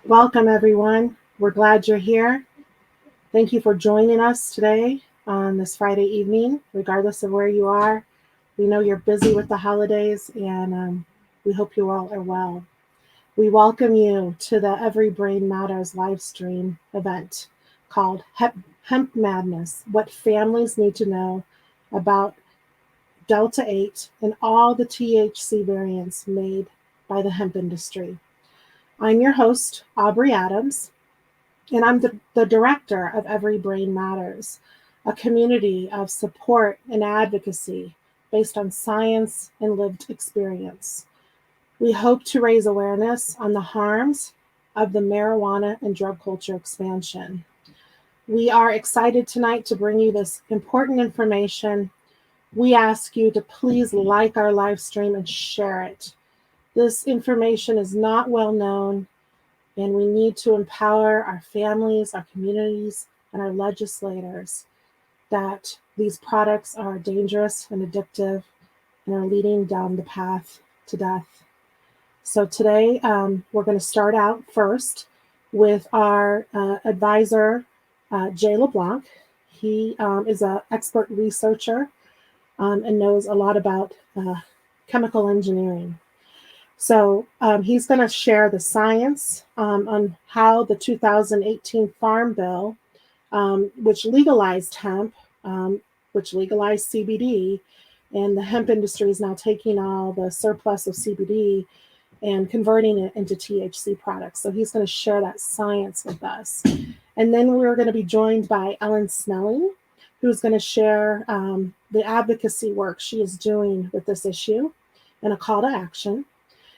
Welcome, everyone. We're glad you're here. Thank you for joining us today on this Friday evening, regardless of where you are. We know you're busy with the holidays, and we hope you all are well. We welcome you to the Every Brain Matters live stream event called Hemp Madness: What Families Need to Know About Delta-8 and all the THC variants made by the hemp industry. I'm your host, Aubrey Adams, and I'm the director of Every Brain Matters, a community of support and advocacy based on science and lived experience. We hope to raise awareness on the harms of the marijuana and drug culture expansion. We are excited tonight to bring you this important information. We ask you to please like our live stream and share it. This information is not well known, and we need to empower our families, our communities, and our legislators that these products are dangerous and addictive and are leading down the path to death. So today we're going to start out first with our advisor, Jay LeBlanc. He is an expert researcher and knows a lot about chemical engineering. So he's going to share the science on how the 2018 Farm Bill, which legalized hemp, which legalized CBD, and the hemp industry is now taking all the surplus of CBD and converting it into THC products. So he's going to share that science with us. And then we're going to be joined by Ellen Snelling, who's going to share the advocacy work she is doing with this issue and a call to action.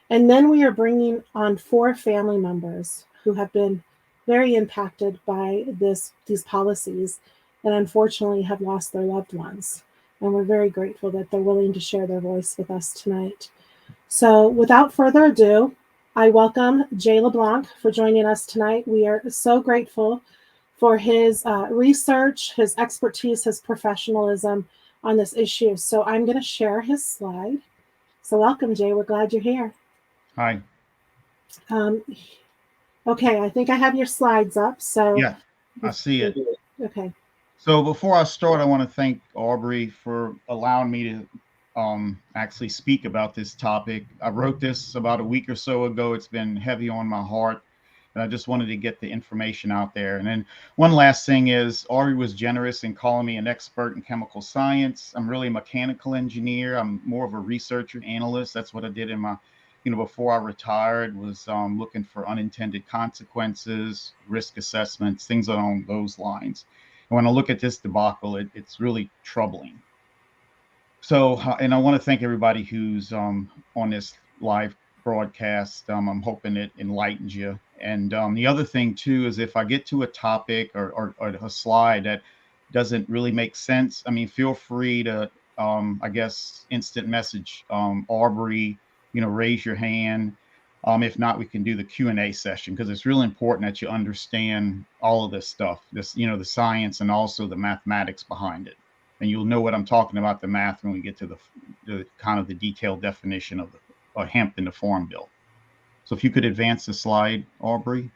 And then we are bringing on 4 family members who have been very impacted by these policies and unfortunately have lost their loved ones. And we're very grateful that they're willing to share their voice with us tonight. So without further ado, I welcome Jay LeBlanc for joining us tonight. We are so grateful for his research, his expertise, his professionalism on this issue. So I'm going to share his slide. So welcome, Jay. We're glad you're here. Hi. Um, okay, I think I have your slides up. So, Yeah, I see it. okay. So before I start, I want to thank Aubrey for allowing me to actually speak about this topic. I wrote this about a week or so ago. It's been heavy on my heart, and I just wanted to get the information out there. And then one last thing is Aubrey was generous in calling me an expert in chemical science. I'm really a mechanical engineer. I'm more of a researcher, analyst. That's what I did in my before I retired, was looking for unintended consequences, risk assessments, things along those lines. And when I look at this debacle, it's really troubling. So, and I want to thank everybody who's on this live broadcast. I'm hoping it enlightens you. And the other thing too is if I get to a topic or a slide that doesn't really make sense, I mean, feel free to, I guess, instant message Aubrey. Raise your hand. If not, we can do the Q&A session because it's really important that you understand all of this stuff, the science and also the mathematics behind it. And you'll know what I'm talking about, the math, when we get to the kind of the detailed definition of the hemp in the Farm Bill. So if you could advance the slide, Aubrey.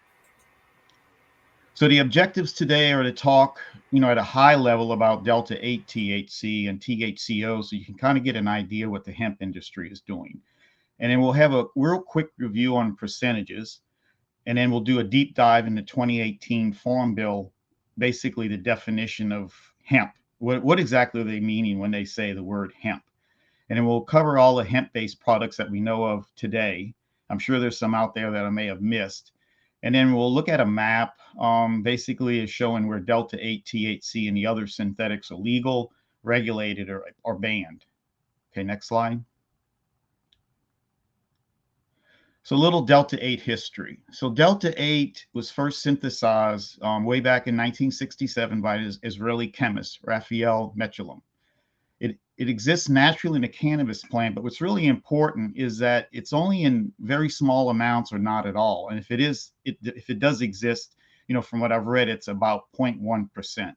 So the objectives today are to talk, at a high level about Delta-8 THC and THC-O, so you can kind of get an idea what the hemp industry is doing. And then we'll have a real quick review on percentages, and then we'll do a deep dive in the 2018 Farm Bill, basically the definition of hemp. What exactly are they meaning when they say the word hemp? And then we'll cover all the hemp-based products that we know of today. I'm sure there's some out there that I may have missed. And then we'll look at a map, basically is showing where Delta-8, THC, and the other synthetics are legal, regulated, or banned. Okay, next slide. So a little Delta-8 history. So Delta-8 was first synthesized way back in 1967 by an Israeli chemist, Raphael Mechoulam. It exists naturally in a cannabis plant, but what's really important is that it's only in very small amounts or not at all. And if it does exist, from what I've read, it's about 0.1%.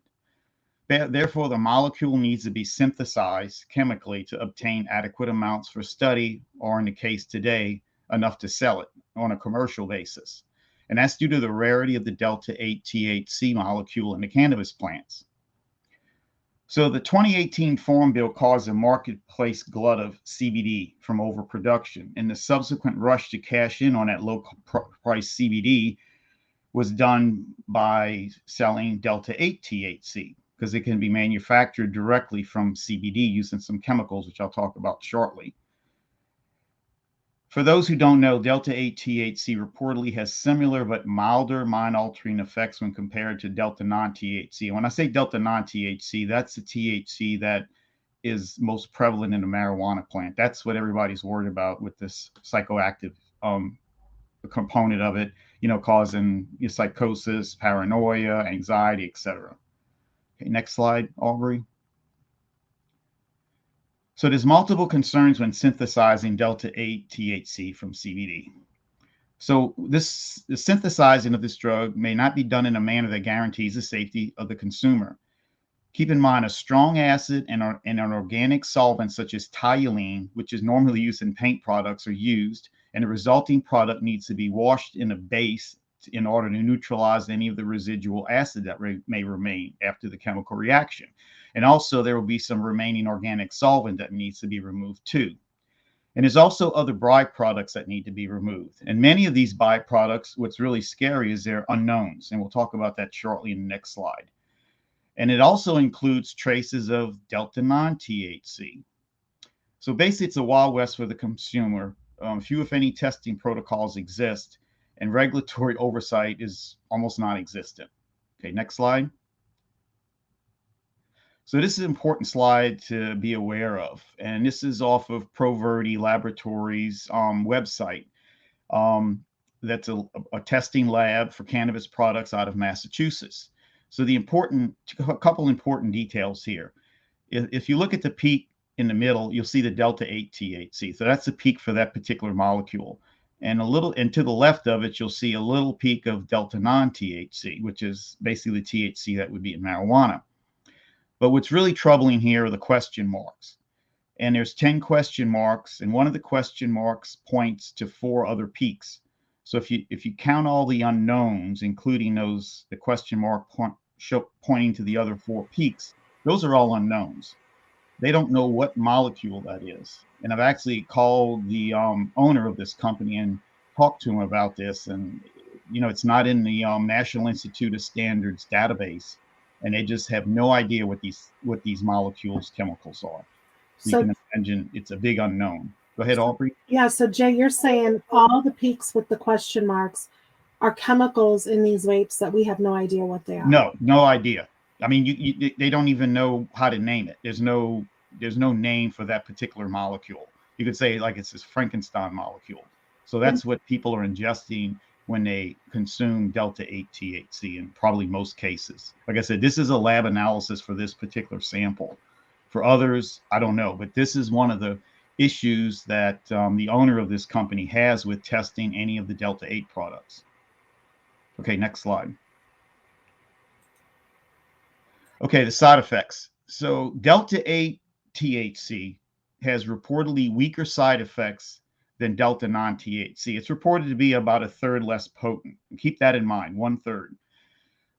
Therefore, the molecule needs to be synthesized chemically to obtain adequate amounts for study, or in the case today, enough to sell it on a commercial basis. And that's due to the rarity of the Delta-8 THC molecule in the cannabis plants. So the 2018 Farm Bill caused a marketplace glut of CBD from overproduction, and the subsequent rush to cash in on that low price CBD was done by selling Delta-8 THC, because it can be manufactured directly from CBD using some chemicals, which I'll talk about shortly. For those who don't know, Delta-8 THC reportedly has similar but milder mind-altering effects when compared to Delta non-THC. And when I say Delta non-THC, that's the THC that is most prevalent in the marijuana plant. That's what everybody's worried about with this psychoactive component of it, causing psychosis, paranoia, anxiety, etc. Okay, next slide, Aubrey. So there's multiple concerns when synthesizing Delta-8 THC from CBD. So the synthesizing of this drug may not be done in a manner that guarantees the safety of the consumer. Keep in mind, a strong acid and an organic solvent such as toluene, which is normally used in paint products, are used, and the resulting product needs to be washed in a base in order to neutralize any of the residual acid that may remain after the chemical reaction. And also there will be some remaining organic solvent that needs to be removed too. And there's also other byproducts that need to be removed. And many of these byproducts, what's really scary is they're unknowns. And we'll talk about that shortly in the next slide. And it also includes traces of Delta non-THC. So basically it's a Wild West for the consumer. Few, if any, testing protocols exist, and regulatory oversight is almost non-existent. Okay, next slide. So this is an important slide to be aware of, and this is off of Proverty Laboratories website. That's a testing lab for cannabis products out of Massachusetts. So a couple important details here. If you look at the peak in the middle, you'll see the Delta-8 THC. So that's the peak for that particular molecule. And to the left of it, you'll see a little peak of Delta non-THC, which is basically the THC that would be in marijuana. But what's really troubling here are the question marks. And there's 10 question marks, and one of the question marks points to 4 other peaks. So if you count all the unknowns, including the question mark pointing to the other 4 peaks, those are all unknowns. They don't know what molecule that is. And I've actually called the owner of this company and talked to him about this. And, it's not in the National Institute of Standards database. And they just have no idea what these molecules, chemicals are. So you can imagine it's a big unknown. Go ahead, Aubrey. Yeah, so Jay, you're saying all the peaks with the question marks are chemicals in these vapes that we have no idea what they are. No idea. I mean, they don't even know how to name it. There's no name for that particular molecule. You could say like it's this Frankenstein molecule. So that's what people are ingesting when they consume Delta-8 THC in probably most cases. Like I said, this is a lab analysis for this particular sample. For others, I don't know, but this is one of the issues that the owner of this company has with testing any of the Delta-8 products. Okay, next slide. Okay, the side effects. So Delta-8 THC has reportedly weaker side effects than Delta non-THC. It's reported to be about 1/3 less potent. Keep that in mind, 1/3.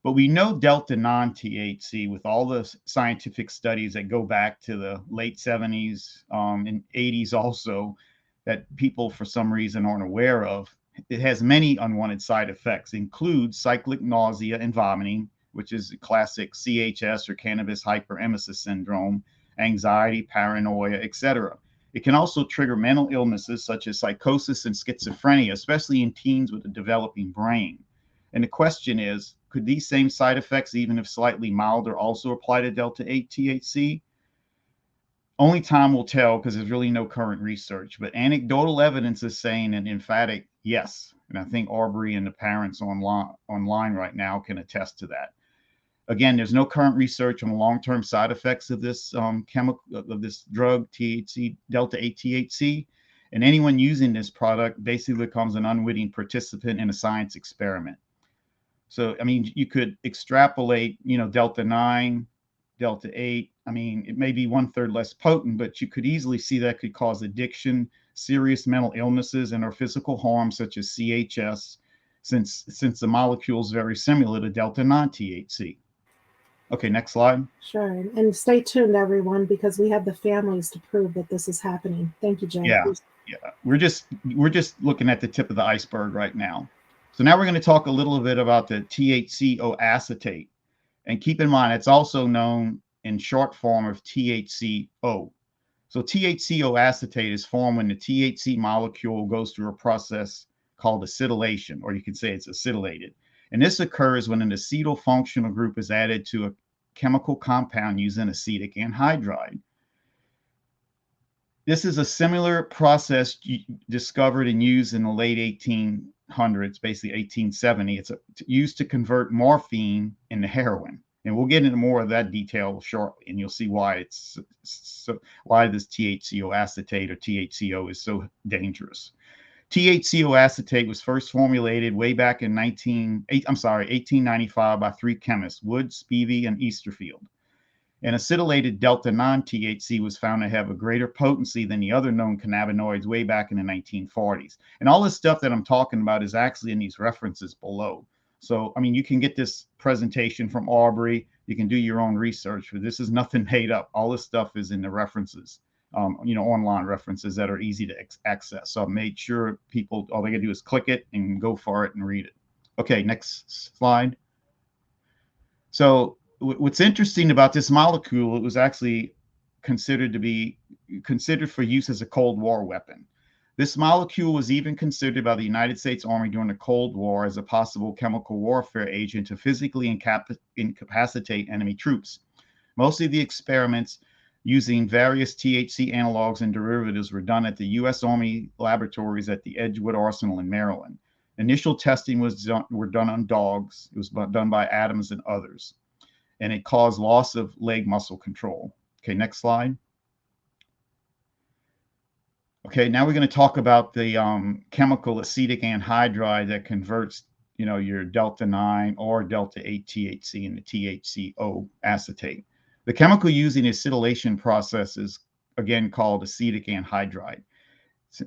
But we know Delta non-THC, with all the scientific studies that go back to the late 70s and 80s also, that people for some reason aren't aware of. It has many unwanted side effects, include cyclic nausea and vomiting, which is a classic CHS or cannabis hyperemesis syndrome, anxiety, paranoia, etc. It can also trigger mental illnesses such as psychosis and schizophrenia, especially in teens with a developing brain. And the question is, could these same side effects, even if slightly milder, also apply to Delta-8 THC? Only time will tell, because there's really no current research, but anecdotal evidence is saying an emphatic yes. And I think Aubrey and the parents online right now can attest to that. Again, there's no current research on long-term side effects of this this drug, THC, Delta-8 THC, and anyone using this product basically becomes an unwitting participant in a science experiment. So, I mean, you could extrapolate, Delta-9, Delta-8. I mean, it may be 1/3 less potent, but you could easily see that could cause addiction, serious mental illnesses, and or physical harm such as CHS, since the molecule is very similar to Delta-9 THC. Okay, next slide. Sure. And stay tuned, everyone, because we have the families to prove that this is happening. Thank you, Jay. Yeah, we're just looking at the tip of the iceberg right now. So now we're going to talk a little bit about the THC-O acetate, and keep in mind it's also known in short form of THC-O. So THC-O acetate is formed when the THC molecule goes through a process called acetylation, or you can say it's acetylated. And this occurs when an acetyl functional group is added to a chemical compound using acetic anhydride. This is a similar process discovered and used in the late 1800s, basically 1870. It's used to convert morphine into heroin. And we'll get into more of that detail shortly, and you'll see why why this THC-O acetate or THC-O is so dangerous. THC-O acetate was first formulated way back in 1895 by three chemists, Wood, Spivey, and Easterfield. And acetylated Delta-9 THC was found to have a greater potency than the other known cannabinoids way back in the 1940s. And all this stuff that I'm talking about is actually in these references below. So, I mean, you can get this presentation from Aubrey. You can do your own research, but this is nothing made up. All this stuff is in the references, online references that are easy to access. So I made sure people, all they gotta do is click it and go for it and read it. Okay, next slide. So what's interesting about this molecule, it was actually considered for use as a Cold War weapon. This molecule was even considered by the United States Army during the Cold War as a possible chemical warfare agent to physically incapacitate enemy troops. Most of the experiments using various THC analogs and derivatives were done at the U.S. Army laboratories at the Edgewood Arsenal in Maryland. Initial testing were done on dogs. It was done by Adams and others, and it caused loss of leg muscle control. Okay, next slide. Okay, now we're going to talk about the chemical acetic anhydride that converts, your Delta-9 or Delta-8 THC into THC-O acetate. The chemical used in the acetylation process is, again, called acetic anhydride.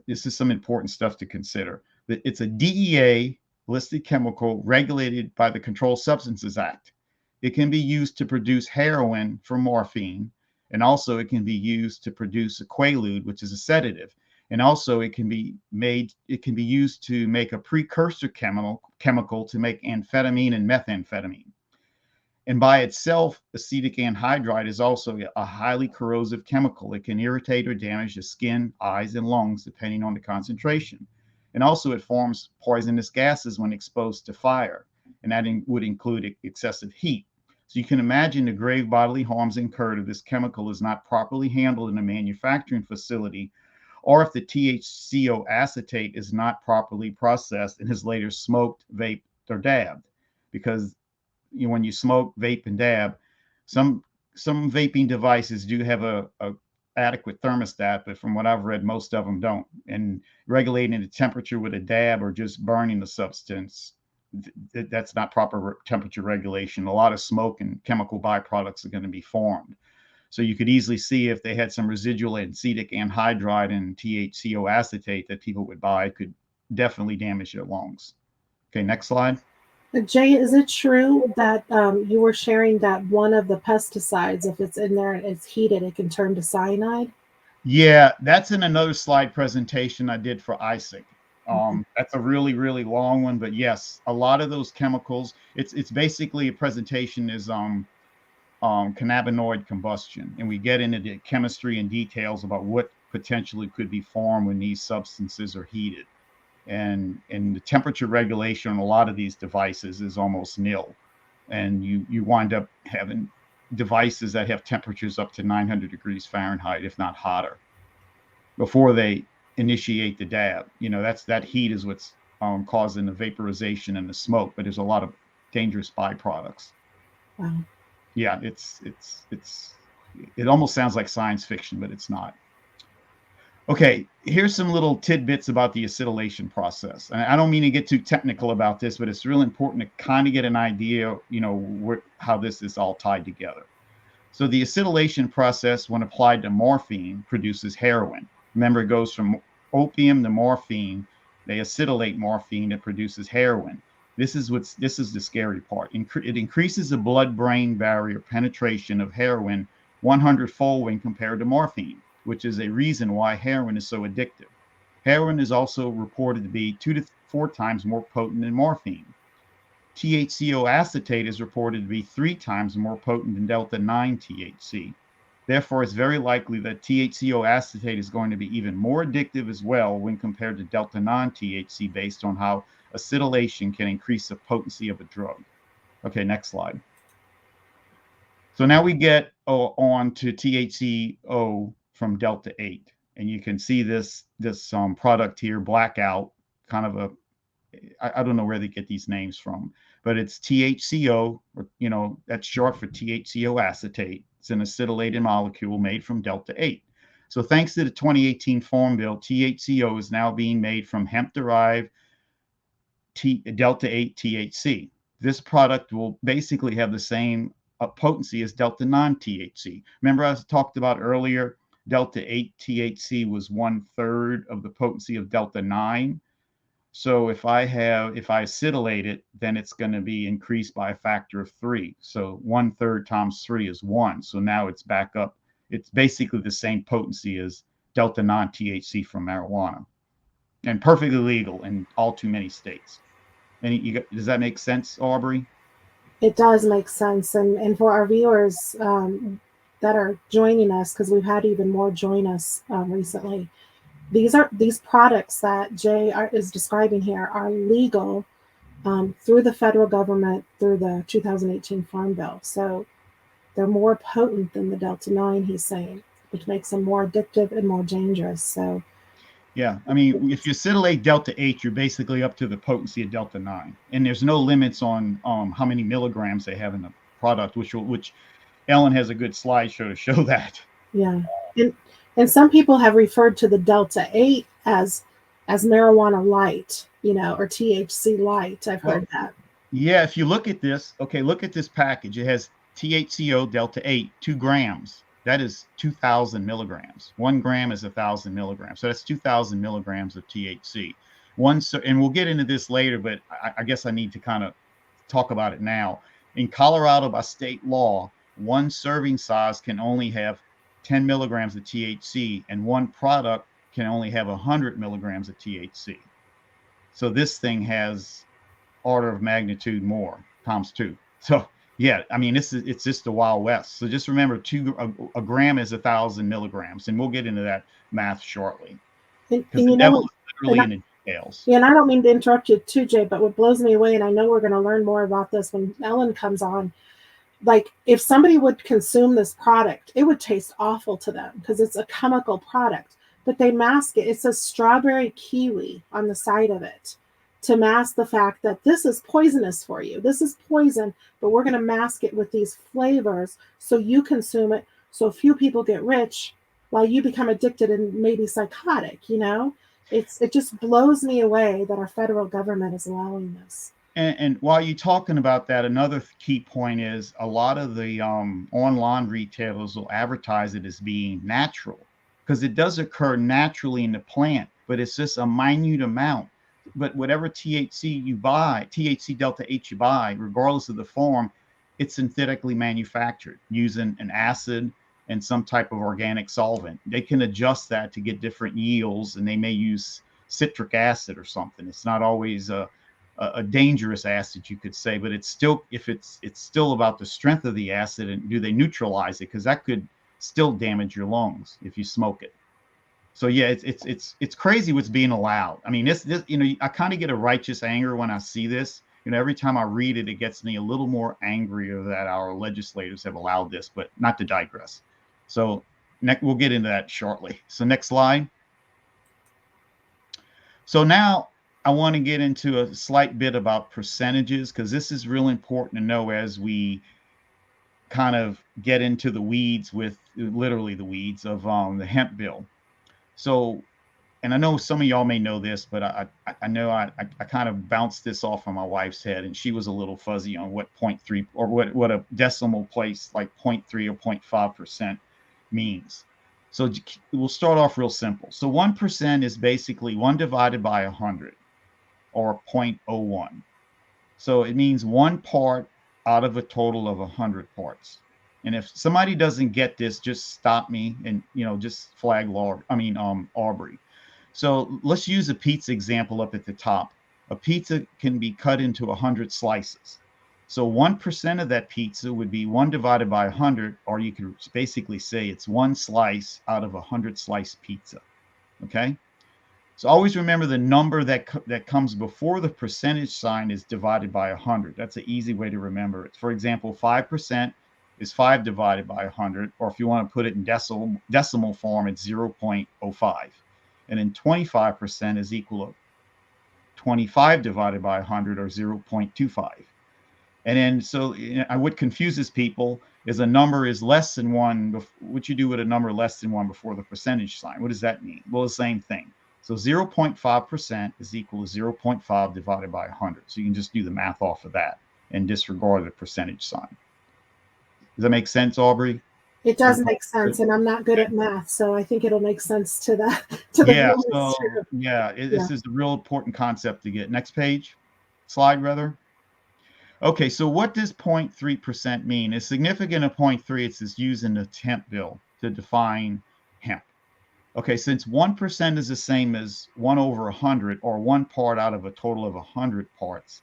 This is some important stuff to consider. It's a DEA listed chemical regulated by the Controlled Substances Act. It can be used to produce heroin from morphine, and also it can be used to produce a quaalude, which is a sedative. And also it can be used to make a precursor chemical to make amphetamine and methamphetamine. And by itself, acetic anhydride is also a highly corrosive chemical. It can irritate or damage the skin, eyes, and lungs, depending on the concentration. And also it forms poisonous gases when exposed to fire, and that would include excessive heat. So you can imagine the grave bodily harms incurred if this chemical is not properly handled in a manufacturing facility, or if the THC-O acetate is not properly processed and is later smoked, vaped, or dabbed. Because when you smoke, vape, and dab, some vaping devices do have a adequate thermostat, but from what I've read, most of them don't. And regulating the temperature with a dab or just burning the substance, that's not proper temperature regulation. A lot of smoke and chemical byproducts are going to be formed. So you could easily see if they had some residual acetic anhydride and THC-O acetate that people would buy, could definitely damage their lungs. Okay, next slide. Jay, is it true that you were sharing that one of the pesticides, if it's in there and it's heated, it can turn to cyanide? Yeah, that's in another slide presentation I did for ISIC. That's a really, really long one, but yes, a lot of those chemicals, it's basically a presentation is cannabinoid combustion, and we get into the chemistry and details about what potentially could be formed when these substances are heated. And the temperature regulation on a lot of these devices is almost nil, and you wind up having devices that have temperatures up to 900 degrees Fahrenheit, if not hotter, before they initiate the dab. That heat is what's causing the vaporization and the smoke, but there's a lot of dangerous byproducts. Wow. Yeah, it almost sounds like science fiction, but it's not. Okay, here's some little tidbits about the acetylation process. And I don't mean to get too technical about this, but it's really important to kind of get an idea, how this is all tied together. So the acetylation process, when applied to morphine, produces heroin. Remember, it goes from opium to morphine They acetylate morphine that produces heroin. This is the scary part. It increases the blood-brain barrier penetration of heroin 100-fold when compared to morphine, which is a reason why heroin is so addictive. Heroin is also reported to be 2 to 4 times more potent than morphine. THC-O acetate is reported to be 3 times more potent than Delta-9 THC. Therefore, it's very likely that THC-O acetate is going to be even more addictive as well when compared to Delta-9 THC based on how acetylation can increase the potency of a drug. Okay, next slide. So now we get on to THC-O from Delta-8. And you can see this product here, Blackout, kind of a, I don't know where they get these names from, but it's THC-O, or, that's short for THC-O acetate. It's an acetylated molecule made from Delta-8. So thanks to the 2018 Farm Bill, THC-O is now being made from hemp-derived Delta-8 THC. This product will basically have the same potency as Delta-9 THC. Remember, I talked about earlier, Delta-8 THC was 1/3 of the potency of Delta-9. So if I acetylate it, then it's going to be increased by a factor of 3. So 1/3 times 3 is 1. So now it's back up. It's basically the same potency as Delta-9 THC from marijuana, and perfectly legal in all too many states. And does that make sense, Aubrey? It does make sense. And for our viewers that are joining us, because we've had even more join us recently, these products that Jay is describing here are legal through the federal government through the 2018 Farm Bill. So they're more potent than the Delta-9, he's saying, which makes them more addictive and more dangerous. So yeah, I mean, if you acetylate Delta-8, you're basically up to the potency of Delta-9, and there's no limits on how many milligrams they have in the product, which Ellen has a good slideshow to show that. Yeah, and some people have referred to the Delta-8 as marijuana light, or THC light. I've heard that. Yeah, if you look at this, look at this package. It has THC-O Delta-8, 2 grams. That is 2,000 milligrams. 1 gram is 1,000 milligrams. So that's 2,000 milligrams of THC. And we'll get into this later, but I guess I need to kind of talk about it now. In Colorado, by state law, 1 serving size can only have 10 milligrams of THC, and 1 product can only have 100 milligrams of THC. So this thing has order of magnitude more, times 2. So yeah, I mean, it's just the Wild West. So just remember, a gram is 1,000 milligrams, and we'll get into that math shortly. Because the devil is literally in the details. Yeah, and I don't mean to interrupt you too, Jay, but what blows me away, and I know we're going to learn more about this when Ellen comes on, like if somebody would consume this product, it would taste awful to them because it's a chemical product, but they mask it. It says strawberry kiwi on the side of it to mask the fact that this is poisonous for you. This is poison, but we're going to mask it with these flavors so you consume it, so few people get rich while you become addicted and maybe psychotic, It just blows me away that our federal government is allowing this. And while you're talking about that, another key point is a lot of the online retailers will advertise it as being natural because it does occur naturally in the plant, but it's just a minute amount. But whatever THC you buy, THC Delta-8 you buy, regardless of the form, it's synthetically manufactured using an acid and some type of organic solvent. They can adjust that to get different yields, and they may use citric acid or something. It's not always a dangerous acid, you could say, but it's still, if it's still about the strength of the acid, and do they neutralize it, because that could still damage your lungs if you smoke it. So yeah, it's crazy what's being allowed. I mean, this I kind of get a righteous anger when I see this. Every time I read it, it gets me a little more angrier that our legislators have allowed this, but not to digress. So we'll get into that shortly. So next slide. So now I want to get into a slight bit about percentages, because this is real important to know as we kind of get into the weeds, with literally the weeds of the hemp bill. So, and I know some of y'all may know this, but I know I kind of bounced this off of my wife's head, and she was a little fuzzy on what 0.3 or what a decimal place like 0.3 or 0.5% means. So we'll start off real simple. So 1% is basically 1 divided by 100, or 0.01. So it means 1 part out of a total of 100 parts. And if somebody doesn't get this, just stop me and, just flag Aubrey. So let's use a pizza example up at the top. A pizza can be cut into 100 slices. So 1% of that pizza would be 1 divided by 100, or you could basically say it's 1 slice out of a 100 slice pizza. Okay. So always remember the number that comes before the percentage sign is divided by 100. That's an easy way to remember it. For example, 5% is 5 divided by 100, or if you want to put it in decimal form, it's 0.05. And then 25% is equal to 25 divided by 100, or 0.25. And then, so what confuses people is a number is less than 1. What you do with a number less than 1 before the percentage sign? What does that mean? Well, the same thing. So 0.5% is equal to 0.5 divided by 100. So you can just do the math off of that and disregard the percentage sign. Does that make sense, Aubrey? It does make sense, and I'm not good at math, so I think it'll make sense to the yeah. viewers So too. this is a real important concept to get. Next page, slide rather. Okay, so what does 0.3% mean? It's significant of 0.3. It's used in the hemp bill to define hemp. Okay, since 1% is the same as 1 over 100, or 1 part out of a total of 100 parts,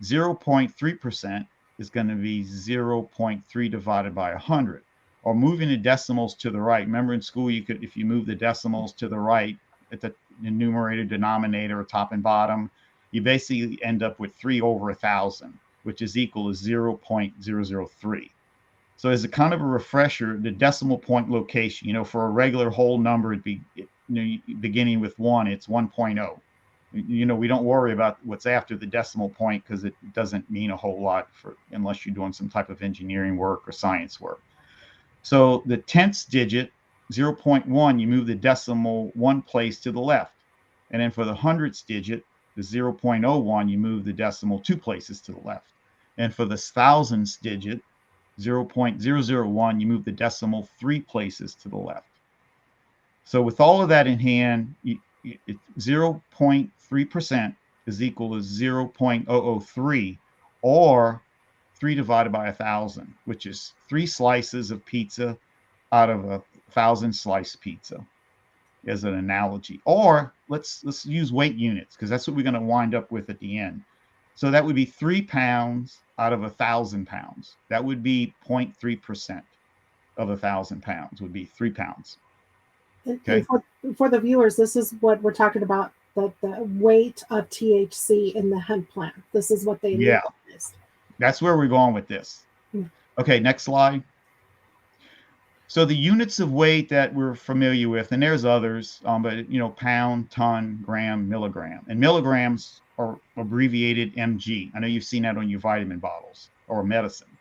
0.3% is going to be 0.3 divided by 100. Or moving the decimals to the right. Remember in school, you could, if you move the decimals to the right at the numerator, denominator, or top and bottom, you basically end up with 3 over 1,000, which is equal to 0.003. So as a kind of a refresher, the decimal point location, for a regular whole number, it'd be beginning with 1, it's 1.0. We don't worry about what's after the decimal point because it doesn't mean a whole lot unless you're doing some type of engineering work or science work. So the tenths digit, 0.1, you move the decimal 1 place to the left. And then for the hundredths digit, the 0.01, you move the decimal 2 places to the left. And for the thousandths digit, 0.001, you move the decimal 3 places to the left. So with all of that in hand, 0.3% is equal to 0.003, or 3 divided by 1,000, which is 3 slices of pizza out of a 1,000 slice pizza, as an analogy. Or let's use weight units, because that's what we're going to wind up with at the end. So that would be 3 pounds out of 1,000 pounds. That would be 0.3% of 1,000 pounds would be 3 pounds. Okay. And for the viewers, this is what we're talking about, the weight of THC in the hemp plant. This is what they legalized. That's where we're going with this. Okay, next slide. So the units of weight that we're familiar with, and there's others, but pound, ton, gram, milligram. And milligrams are abbreviated mg. I know you've seen that on your vitamin bottles or medicine.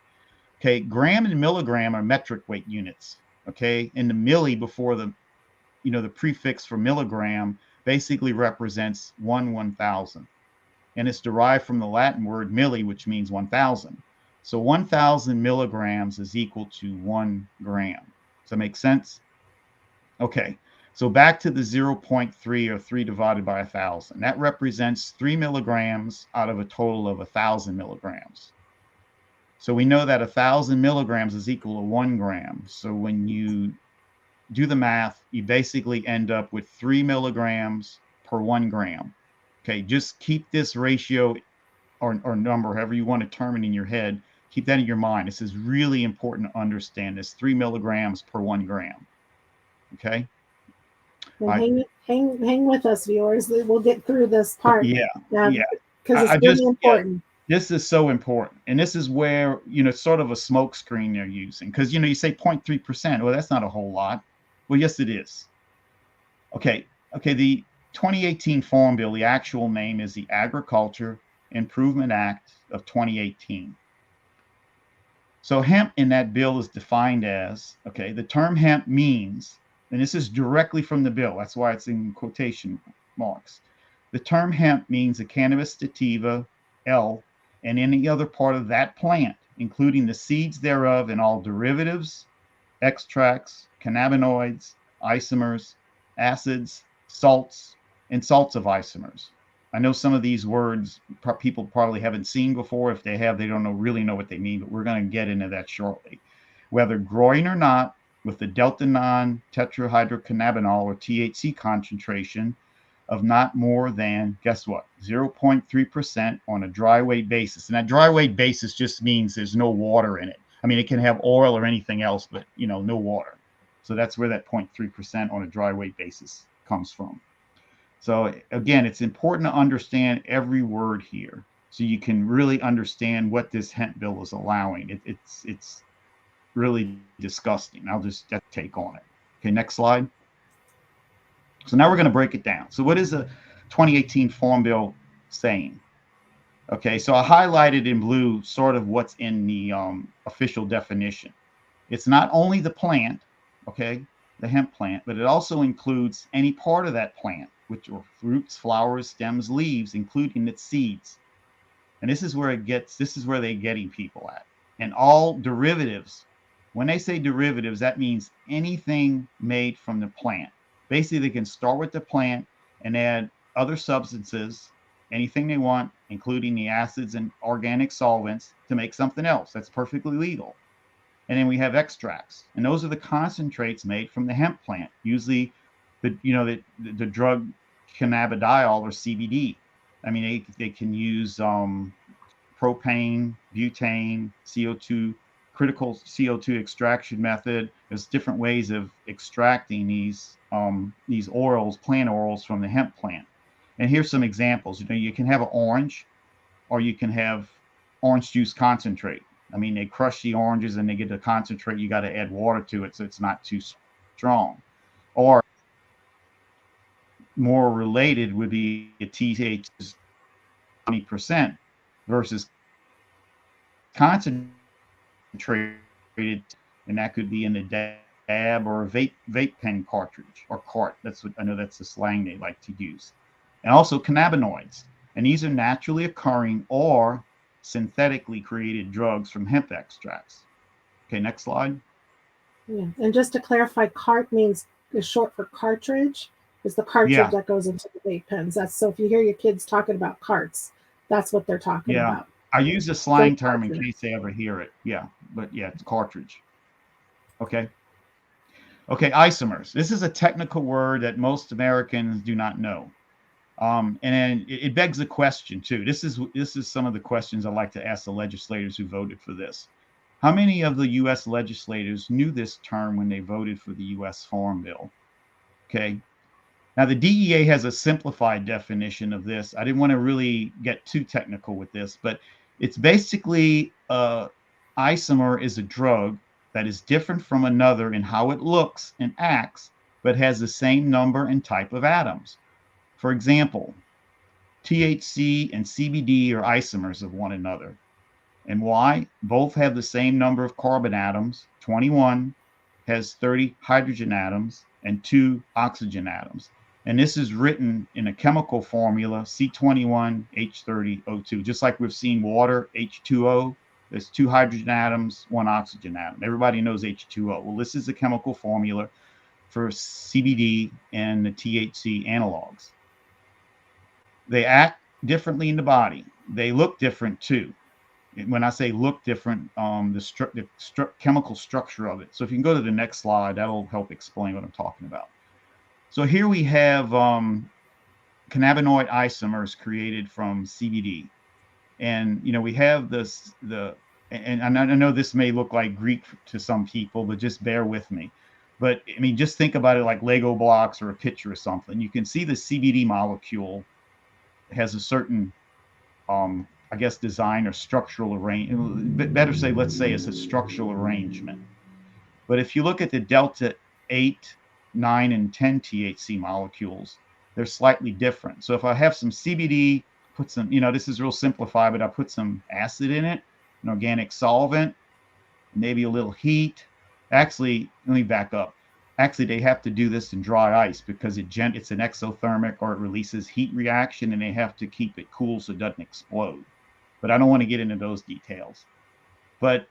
Okay, gram and milligram are metric weight units. Okay, and the milli before the the prefix for milligram basically represents 1/1000, and it's derived from the Latin word milli, which means 1,000. So 1,000 milligrams is equal to 1 gram. Does that make sense? Okay, so back to the 0.3, or 3 divided by 1,000. That represents 3 milligrams out of a total of 1,000 milligrams. So we know that 1,000 milligrams is equal to 1 gram. So when you do the math, you basically end up with 3 milligrams per 1 gram. Okay, just keep this ratio or number, however you want to term it in your head, keep that in your mind. This is really important to understand. This 3 milligrams per 1 gram. Okay. Hang with us, viewers. We'll get through this part. Yeah. Because it's really important. This is so important. And this is where, it's sort of a smoke screen they're using. Because, you say 0.3%. Well, that's not a whole lot. Well, yes, it is. Okay. The 2018 Farm Bill, the actual name is the Agriculture Improvement Act of 2018. So hemp in that bill is defined as, the term hemp means, and this is directly from the bill, that's why it's in quotation marks. The term hemp means a cannabis sativa, L, and any other part of that plant, including the seeds thereof and all derivatives, extracts, cannabinoids, isomers, acids, salts, and salts of isomers. I know some of these words people probably haven't seen before. If they have, they don't really know what they mean, but we're going to get into that shortly. Whether growing or not, with the delta-9 tetrahydrocannabinol or THC concentration of not more than, guess what, 0.3% on a dry weight basis. And that dry weight basis just means there's no water in it. I mean, it can have oil or anything else, but no water. So that's where that 0.3% on a dry weight basis comes from. So again, it's important to understand every word here so you can really understand what this hemp bill is allowing. It's really disgusting. I'll just take on it. Okay, next slide. So now we're going to break it down. So what is the 2018 Farm Bill saying? Okay, so I highlighted in blue sort of what's in the official definition. It's not only the plant, okay, the hemp plant, but it also includes any part of that plant, which are fruits, flowers, stems, leaves, including its seeds. And this is where they're getting people at. And all derivatives. When they say derivatives, that means anything made from the plant. Basically, they can start with the plant and add other substances, anything they want, including the acids and organic solvents, to make something else. That's perfectly legal. And then we have extracts, and those are the concentrates made from the hemp plant, usually the drug cannabidiol or CBD. I mean, they can use propane, butane, CO2, critical CO2 extraction method. There's different ways of extracting these oils, plant oils, from the hemp plant. And here's some examples. You can have an orange, or you can have orange juice concentrate. I mean, they crush the oranges and they get the concentrate. You got to add water to it so it's not too strong. Or more related would be a THC 20% versus concentrated, and that could be in a dab or a vape pen cartridge or cart. I know that's the slang they like to use. And also cannabinoids, and these are naturally occurring or synthetically created drugs from hemp extracts. Okay, next slide. Yeah. And just to clarify, cart is short for cartridge. Is the cartridge that goes into the vape pens. That's so if you hear your kids talking about carts, that's what they're talking about. I use the slang term in case they ever hear it. Yeah, but yeah, it's cartridge. Okay. Okay, isomers. This is a technical word that most Americans do not know. And it begs a question too. This is some of the questions I like to ask the legislators who voted for this. How many of the U.S. legislators knew this term when they voted for the U.S. Farm Bill? Okay. Now, the DEA has a simplified definition of this. I didn't want to really get too technical with this, but it's basically isomer is a drug that is different from another in how it looks and acts, but has the same number and type of atoms. For example, THC and CBD are isomers of one another. And why? Both have the same number of carbon atoms. 21 has 30 hydrogen atoms and 2 oxygen atoms. And this is written in a chemical formula, C21H30O2. Just like we've seen water, H2O, there's 2 hydrogen atoms, 1 oxygen atom. Everybody knows H2O. Well, this is the chemical formula for CBD and the THC analogs. They act differently in the body. They look different too. When I say look different, the chemical structure of it. So if you can go to the next slide, that'll help explain what I'm talking about. So here we have cannabinoid isomers created from CBD. And, we have and I know this may look like Greek to some people, but just bear with me. But I mean, just think about it like Lego blocks or a picture or something. You can see the CBD molecule has a certain, I guess, design or structural arrangement. Better say, let's say it's a structural arrangement. But if you look at the Delta-8, 9, and 10 THC molecules, they're slightly different. So if I have some CBD, put some, this is real simplified, but I put some acid in it, an organic solvent, maybe a little heat. Actually, let me back up. Actually, they have to do this in dry ice because it's an exothermic, or it releases heat reaction, and they have to keep it cool so it doesn't explode. But I don't want to get into those details. But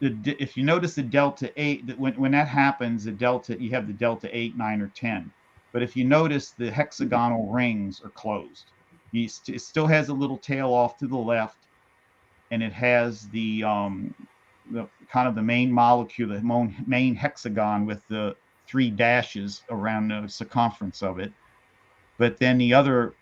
if you notice the Delta-8, when that happens, you have the Delta-8, 9, or 10. But if you notice, the hexagonal rings are closed. It still has a little tail off to the left, and it has the kind of the main molecule, the main hexagon with the 3 dashes around the circumference of it. But then the other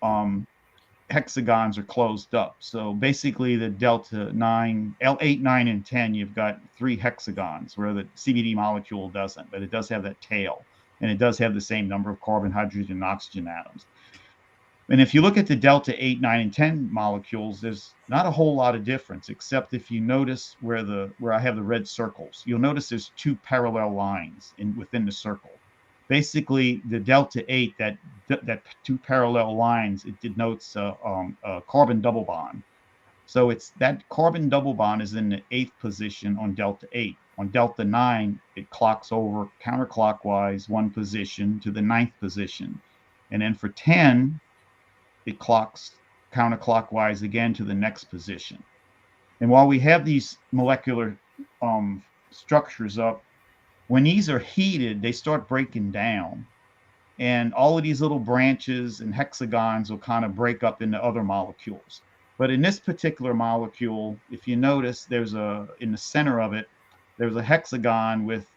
hexagons are closed up. So basically the Delta-9, L8, 9, and 10, you've got 3 hexagons, where the CBD molecule doesn't, but it does have that tail, and it does have the same number of carbon, hydrogen, and oxygen atoms. And if you look at the Delta-8, 9, and 10 molecules, there's not a whole lot of difference, except if you notice where I have the red circles, you'll notice there's 2 parallel lines within the circle. Basically, the Delta-8, that 2 parallel lines, it denotes a carbon double bond. So it's that carbon double bond is in the 8th position on Delta-8. On Delta-9, it clocks over counterclockwise 1 position to the 9th position. And then for 10, it clocks counterclockwise again to the next position. And while we have these molecular structures up, when these are heated, they start breaking down. And all of these little branches and hexagons will kind of break up into other molecules. But in this particular molecule, if you notice, in the center of it, there's a hexagon with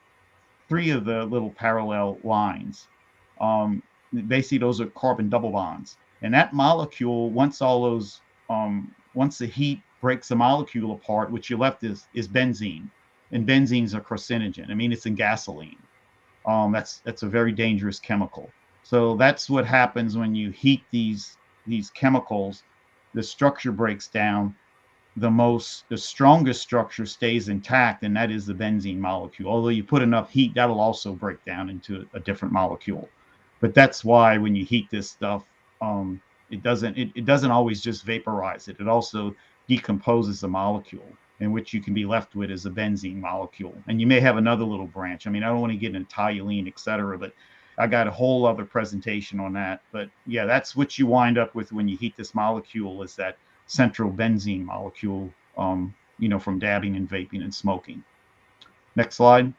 3 of the little parallel lines. Basically, those are carbon double bonds. And that molecule, once the heat breaks the molecule apart, what you're left is benzene. And benzene's a carcinogen. I mean, it's in gasoline. That's a very dangerous chemical. So that's what happens when you heat these chemicals. The structure breaks down. The strongest structure stays intact, and that is the benzene molecule. Although you put enough heat, that'll also break down into a different molecule. But that's why when you heat this stuff, it doesn't always just vaporize it. It also decomposes the molecule, in which you can be left with is a benzene molecule. And you may have another little branch. I mean, I don't want to get into toluene, et cetera, but I got a whole other presentation on that. But yeah, that's what you wind up with when you heat this molecule, is that central benzene molecule, from dabbing and vaping and smoking. Next slide.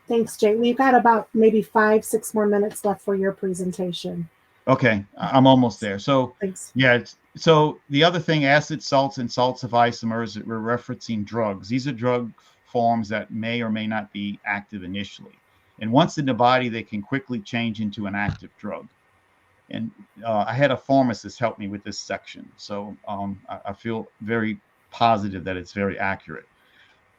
Thanks, Jay. We've got about maybe 5-6 more minutes left for your presentation. Okay, I'm almost there. So thanks. Yeah, so the other thing, acid salts and salts of isomers, we're referencing drugs. These are drug forms that may or may not be active initially. And once in the body, they can quickly change into an active drug. And I had a pharmacist help me with this section. So I feel very positive that it's very accurate.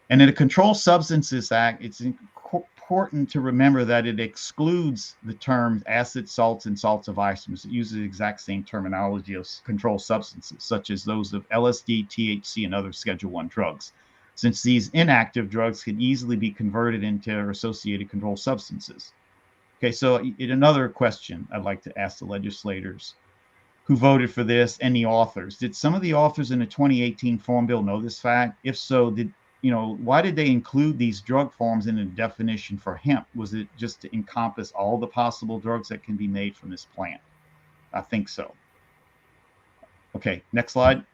And in the Controlled Substances Act, it's important to remember that it excludes the terms acid, salts, and salts of isomers. It uses the exact same terminology of controlled substances, such as those of LSD, THC, and other Schedule I drugs, since these inactive drugs can easily be converted into associated controlled substances. Okay, so another question I'd like to ask the legislators who voted for this and the authors. Did some of the authors in the 2018 Farm Bill know this fact? If so, why did they include these drug forms in the definition for hemp? Was it just to encompass all the possible drugs that can be made from this plant? I think so. Okay, next slide.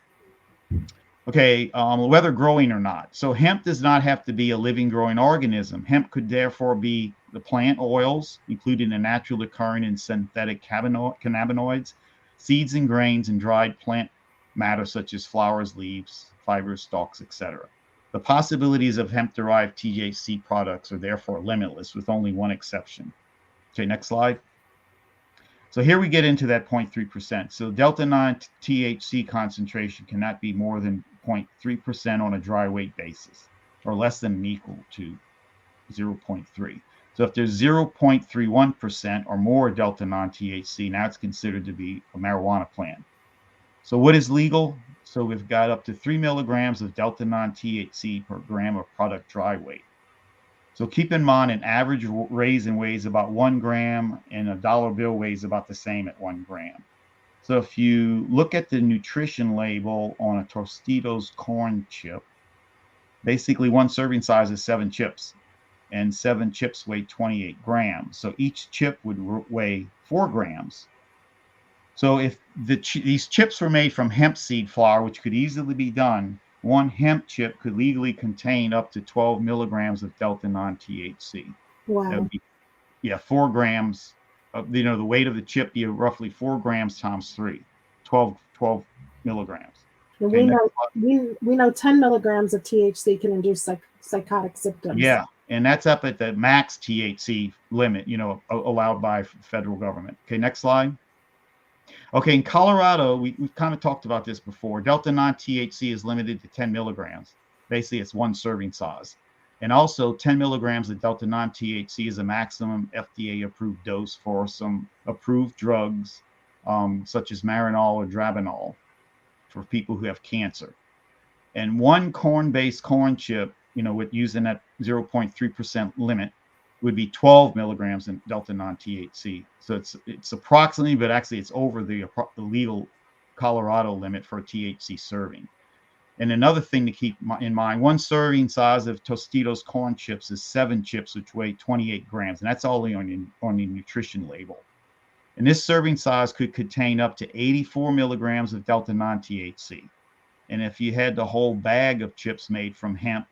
Okay, whether growing or not. So hemp does not have to be a living growing organism. Hemp could therefore be the plant oils, including the naturally occurring and synthetic cannabinoids, seeds and grains, and dried plant matter such as flowers, leaves, fibers, stalks, etc. The possibilities of hemp-derived THC products are therefore limitless, with only one exception. Okay, next slide. So here we get into that 0.3%. So Delta-9 THC concentration cannot be more than 0.3% on a dry weight basis, or less than or equal to 0.3. So if there's 0.31% or more Delta-9 THC, now it's considered to be a marijuana plant. So what is legal? So we've got up to 3 milligrams of Delta-9 THC per gram of product dry weight. So keep in mind, an average raisin weighs about 1 gram, and a dollar bill weighs about the same at 1 gram. So if you look at the nutrition label on a Tostitos corn chip, basically one serving size is 7 chips, and 7 chips weigh 28 grams. So each chip would weigh 4 grams. So if these chips were made from hemp seed flour, which could easily be done, one hemp chip could legally contain up to 12 milligrams of Delta-9 THC. That Wow. would be, yeah, 4 grams. The weight of the chip be roughly 4 grams times 3, 12 milligrams. And Okay, we next know slide. we know 10 milligrams of THC can induce psychotic symptoms. Yeah, and that's up at the max THC limit, allowed by federal government. Okay, next slide. Okay, in Colorado, we've kind of talked about this before. Delta-9 THC is limited to 10 milligrams. Basically, it's one serving size. And also, 10 milligrams of Delta-9 THC is a maximum FDA-approved dose for some approved drugs, such as Marinol or Dronabinol, for people who have cancer. And one corn-based corn chip, with using that 0.3% limit, would be 12 milligrams in Delta-9 THC. So it's approximately, but actually it's over the legal Colorado limit for a THC serving. And another thing to keep in mind, one serving size of Tostitos corn chips is 7 chips, which weigh 28 grams, and that's only on the nutrition label. And this serving size could contain up to 84 milligrams of Delta-9 THC. And if you had the whole bag of chips made from hemp,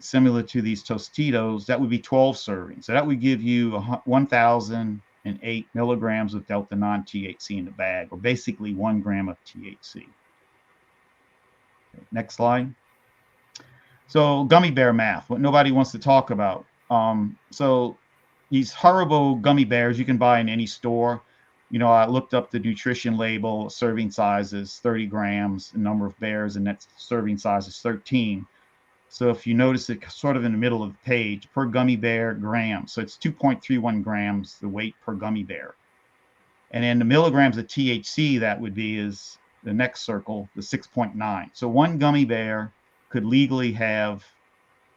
similar to these Tostitos, that would be 12 servings. So that would give you 1,008 milligrams of Delta-9 THC in the bag, or basically 1 gram of THC. Okay, next slide. So gummy bear math, what nobody wants to talk about. So these horrible gummy bears you can buy in any store. I looked up the nutrition label, serving size is 30 grams, the number of bears, and that serving size is 13. So if you notice it sort of in the middle of the page, per gummy bear gram. So it's 2.31 grams, the weight per gummy bear. And then the milligrams of THC that would be is the next circle, the 6.9. So one gummy bear could legally have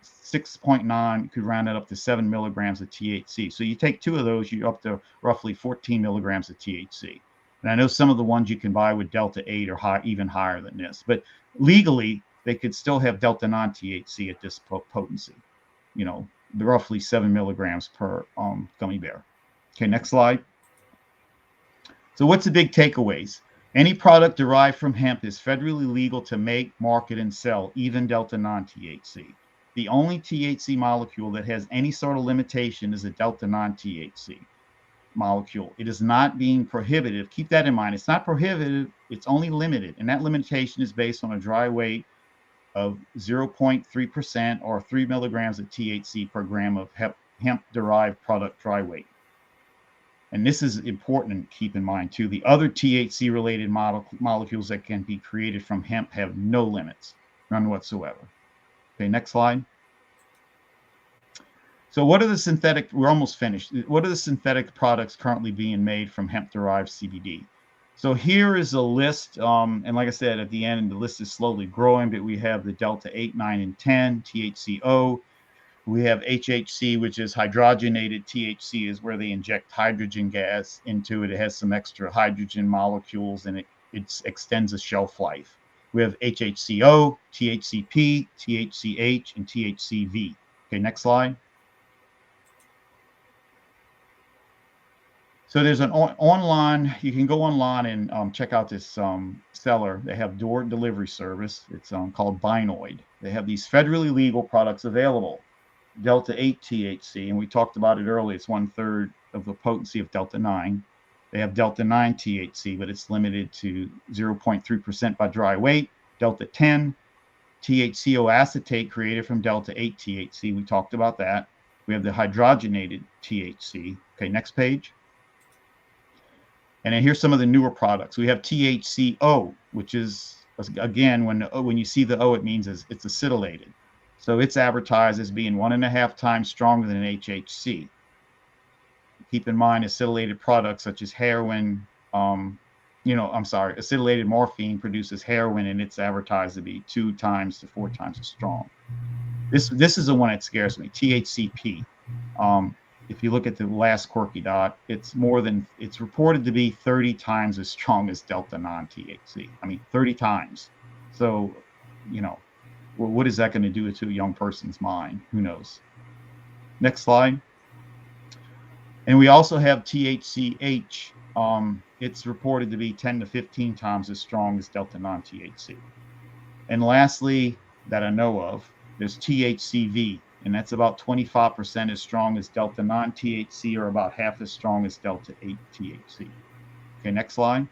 6.9, could round that up to 7 milligrams of THC. So you take 2 of those, you're up to roughly 14 milligrams of THC. And I know some of the ones you can buy with Delta-8 are even higher than this, but legally they could still have Delta-9 THC at this potency, roughly 7 milligrams per gummy bear. Okay, next slide. So what's the big takeaways? Any product derived from hemp is federally legal to make, market, and sell, even Delta-9 THC. The only THC molecule that has any sort of limitation is a Delta-9 THC molecule. It is not being prohibited. Keep that in mind. It's not prohibited. It's only limited. And that limitation is based on a dry weight of 0.3% or 3 milligrams of THC per gram of hemp-derived product dry weight. And this is important to keep in mind, too. The other THC-related molecules that can be created from hemp have no limits, none whatsoever. Okay, next slide. So what are the synthetic, we're almost finished. What are the synthetic products currently being made from hemp-derived CBD? So here is a list, and like I said, at the end, the list is slowly growing, but we have the Delta-8, 9, and 10, THC-O. We have HHC, which is hydrogenated THC, is where they inject hydrogen gas into it. It has some extra hydrogen molecules, and it extends the shelf life. We have HHCO, THCP, THCH, and THCV. Okay, next slide. So there's an online, you can go online and check out this seller. They have door delivery service. It's called Binoid. They have these federally legal products available. Delta-8 THC, and we talked about it earlier. It's 1/3 of the potency of Delta-9. They have Delta-9 THC, but it's limited to 0.3% by dry weight. Delta-10, THC-O acetate created from Delta-8 THC. We talked about that. We have the hydrogenated THC. Okay, next page. And then here's some of the newer products. We have THC-O, which is, again, when you see the O, it means it's acetylated. So it's advertised as being 1.5 times stronger than HHC. Keep in mind, acetylated products such as heroin, acetylated morphine produces heroin, and it's advertised to be 2 times to 4 times as strong. This is the one that scares me, THCP. If you look at the last quirky dot, it's reported to be 30 times as strong as Delta-9 THC. I mean, 30 times. So, well, what is that going to do to a young person's mind? Who knows? Next slide. And we also have THCH. It's reported to be 10 to 15 times as strong as Delta-9 THC. And lastly, that I know of, there's THCV, and that's about 25% as strong as Delta-9 THC or about half as strong as Delta-8 THC. Okay, next slide.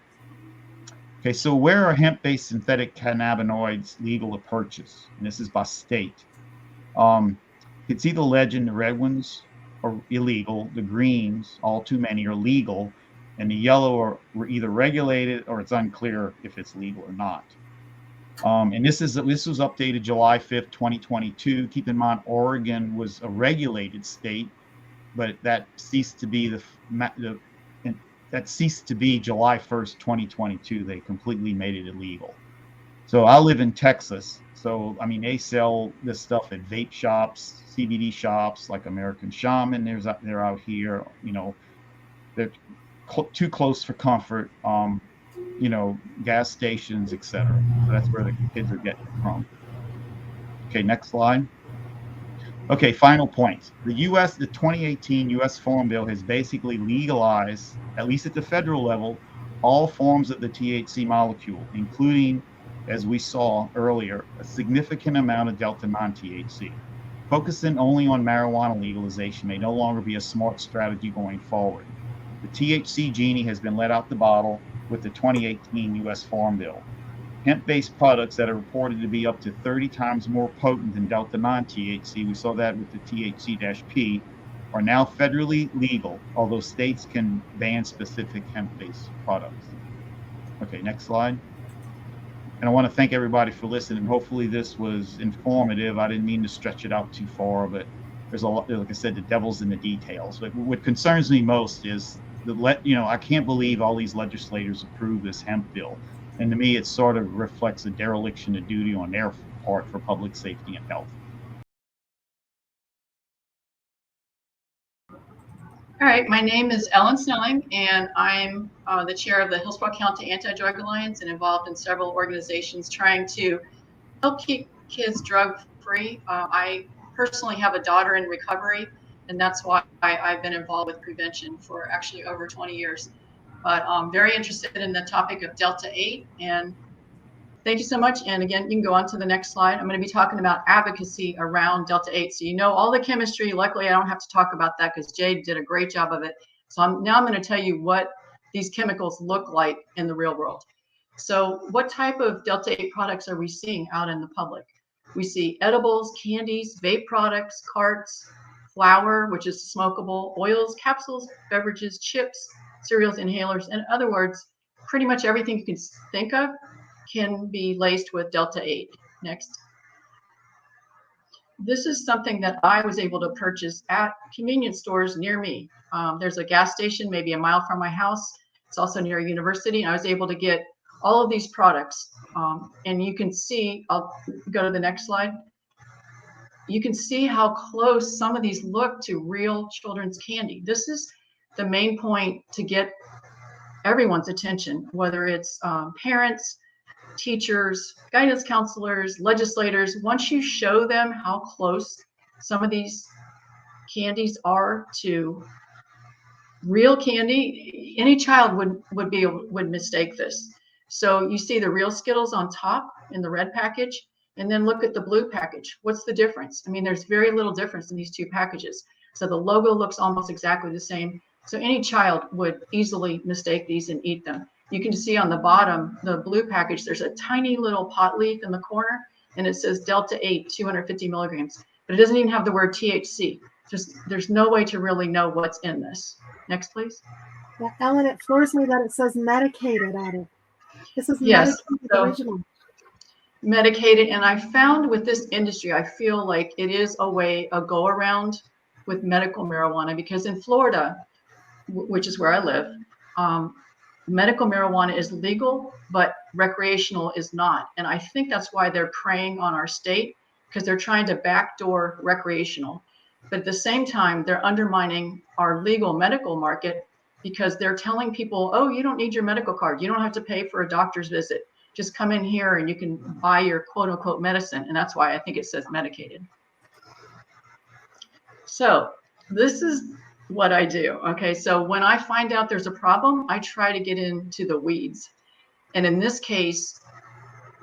Okay, so where are hemp-based synthetic cannabinoids legal to purchase? And this is by state. It's either legend, the red ones are illegal, the greens, all too many, are legal, and the yellow are either regulated or it's unclear if it's legal or not. And this was updated July 5th, 2022. Keep in mind, Oregon was a regulated state, but that ceased to be July 1st, 2022. They completely made it illegal. So I live in Texas. So, I mean, they sell this stuff at vape shops, CBD shops like American Shaman. They're out here, you know, they're too close for comfort, you know, gas stations, etc. So that's where the kids are getting it from. Okay, next slide. Okay, final point. The 2018 U.S. Farm Bill has basically legalized, at least at the federal level, all forms of the THC molecule, including, as we saw earlier, a significant amount of Delta-9 THC. Focusing only on marijuana legalization may no longer be a smart strategy going forward. The THC genie has been let out the bottle with the 2018 U.S. Farm Bill. Hemp-based products that are reported to be up to 30 times more potent than Delta-9 THC, we saw that with the THC-P, are now federally legal, although states can ban specific hemp-based products. Okay, next slide. And I want to thank everybody for listening. Hopefully this was informative. I didn't mean to stretch it out too far, but there's a lot, like I said, the devil's in the details. But what concerns me most is I can't believe all these legislators approved this hemp bill. And to me, it sort of reflects a dereliction of duty on their part for public safety and health. All right, my name is Ellen Snelling, and I'm the chair of the Hillsborough County Anti-Drug Alliance and involved in several organizations trying to help keep kids drug-free. I personally have a daughter in recovery, and that's why I've been involved with prevention for actually over 20 years. But I'm very interested in the topic of Delta-8, and thank you so much. And again, you can go on to the next slide. I'm going to be talking about advocacy around Delta-8. So you know all the chemistry. Luckily, I don't have to talk about that because Jade did a great job of it. So I'm going to tell you what these chemicals look like in the real world. So what type of Delta-8 products are we seeing out in the public? We see edibles, candies, vape products, carts, flour, which is smokable, oils, capsules, beverages, chips, cereals, inhalers. In other words, pretty much everything you can think of can be laced with Delta-8. Next. This is something that I was able to purchase at convenience stores near me. There's a gas station maybe a mile from my house. It's also near a university, and I was able to get all of these products. And you can see, I'll go to the next slide. You can see how close some of these look to real children's candy. This is the main point to get everyone's attention, whether it's parents, teachers, guidance counselors, legislators. Once you show them how close some of these candies are to real candy, any child would mistake this. So you see the real Skittles on top in the red package, and then look at the blue package. What's the difference? I mean, there's very little difference in these two packages. So the logo looks almost exactly the same. So any child would easily mistake these and eat them. You can see on the bottom, the blue package, there's a tiny little pot leaf in the corner, and it says Delta-8, 250 milligrams, but it doesn't even have the word THC. Just there's no way to really know what's in this. Next, please. Yeah, Ellen, it floors me that it says medicated on it. This is yes, medicated so, original. Medicated, and I found with this industry, I feel like it is a go around with medical marijuana, because in Florida, which is where I live, medical marijuana is legal, but recreational is not. And I think that's why they're preying on our state, because they're trying to backdoor recreational. But at the same time, they're undermining our legal medical market, because they're telling people, oh, you don't need your medical card. You don't have to pay for a doctor's visit. Just come in here and you can buy your quote unquote medicine. And that's why I think it says medicated. So this is what I do. Okay, so when I find out there's a problem, I try to get into the weeds. And in this case,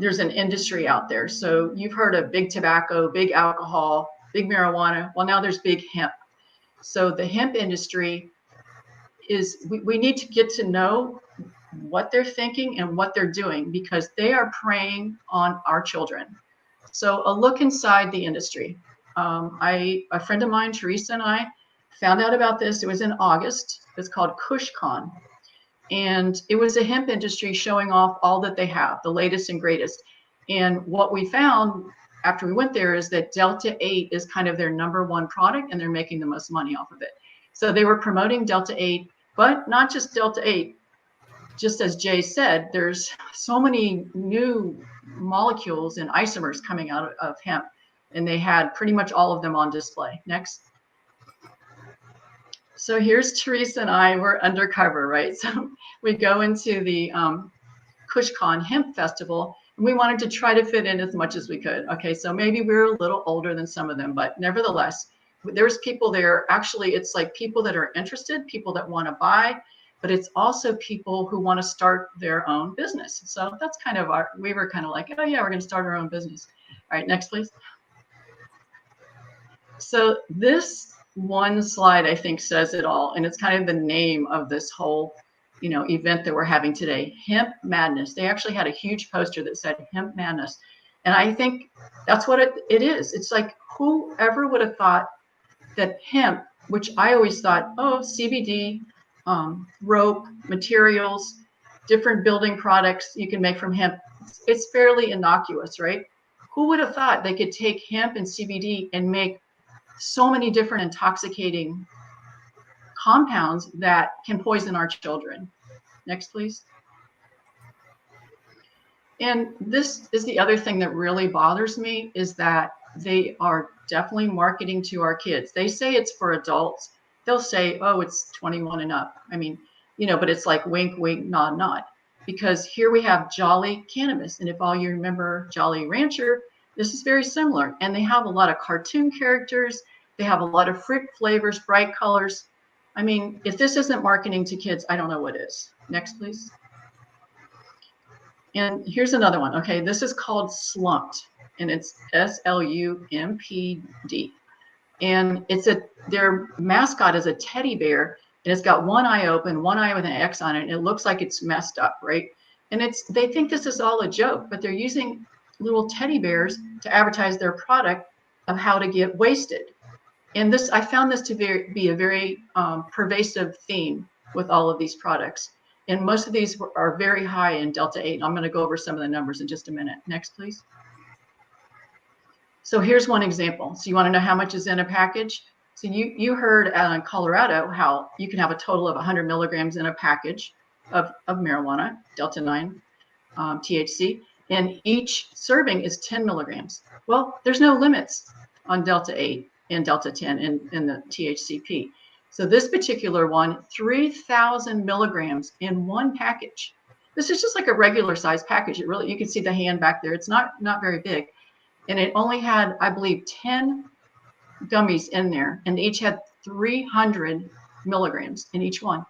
there's an industry out there. So you've heard of big tobacco, big alcohol, big marijuana. Well, now there's big hemp. So the hemp industry is, we need to get to know what they're thinking and what they're doing, because they are preying on our children. So a look inside the industry. A friend of mine, Teresa, and I found out about this. It was in August. It's called KushCon. And it was a hemp industry showing off all that they have, the latest and greatest. And what we found after we went there is that Delta-8 is kind of their #1 product, and they're making the most money off of it. So they were promoting Delta-8, but not just Delta-8. Just as Jay said, there's so many new molecules and isomers coming out of hemp, and they had pretty much all of them on display. Next. So here's Teresa and I, we're undercover, right? So we go into the KushCon Hemp Festival, and we wanted to try to fit in as much as we could. Okay, so maybe we were a little older than some of them, but nevertheless, there's people there. Actually, it's like people that are interested, people that want to buy, but it's also people who want to start their own business. So that's kind of we were kind of like, oh yeah, we're going to start our own business. All right, next, please. So this one slide, I think, says it all. And it's kind of the name of this whole, event that we're having today, Hemp Madness. They actually had a huge poster that said Hemp Madness. And I think that's what it is. It's like, whoever would have thought that hemp, which I always thought, oh, CBD, rope, materials, different building products you can make from hemp. It's fairly innocuous, right? Who would have thought they could take hemp and CBD and make so many different intoxicating compounds that can poison our children? Next, please. And this is the other thing that really bothers me, is that they are definitely marketing to our kids. They say it's for adults. They'll say, oh, it's 21 and up. I mean, but it's like wink, wink, nod, nod. Because here we have Jolly Cannabis. And if all you remember Jolly Rancher, this is very similar. And they have a lot of cartoon characters. They have a lot of fruit flavors, bright colors. I mean, if this isn't marketing to kids, I don't know what is. Next, please. And here's another one. Okay, this is called Slumped, and it's SLUMPD. And their mascot is a teddy bear, and it's got one eye open, one eye with an X on it, and it looks like it's messed up, right? And they think this is all a joke, but they're using little teddy bears to advertise their product of how to get wasted. And I found this to be a very pervasive theme with all of these products. And most of these are very high in Delta-8. I'm going to go over some of the numbers in just a minute. Next, please. So here's one example. So you want to know how much is in a package? So you heard in Colorado how you can have a total of 100 milligrams in a package of marijuana, Delta-9 THC, and each serving is 10 milligrams. Well, there's no limits on Delta-8 and Delta-10 in the THCP. So this particular one, 3,000 milligrams in one package. This is just like a regular size package. You can see the hand back there. It's not very big. And it only had, I believe, 10 gummies in there, and they each had 300 milligrams in each one.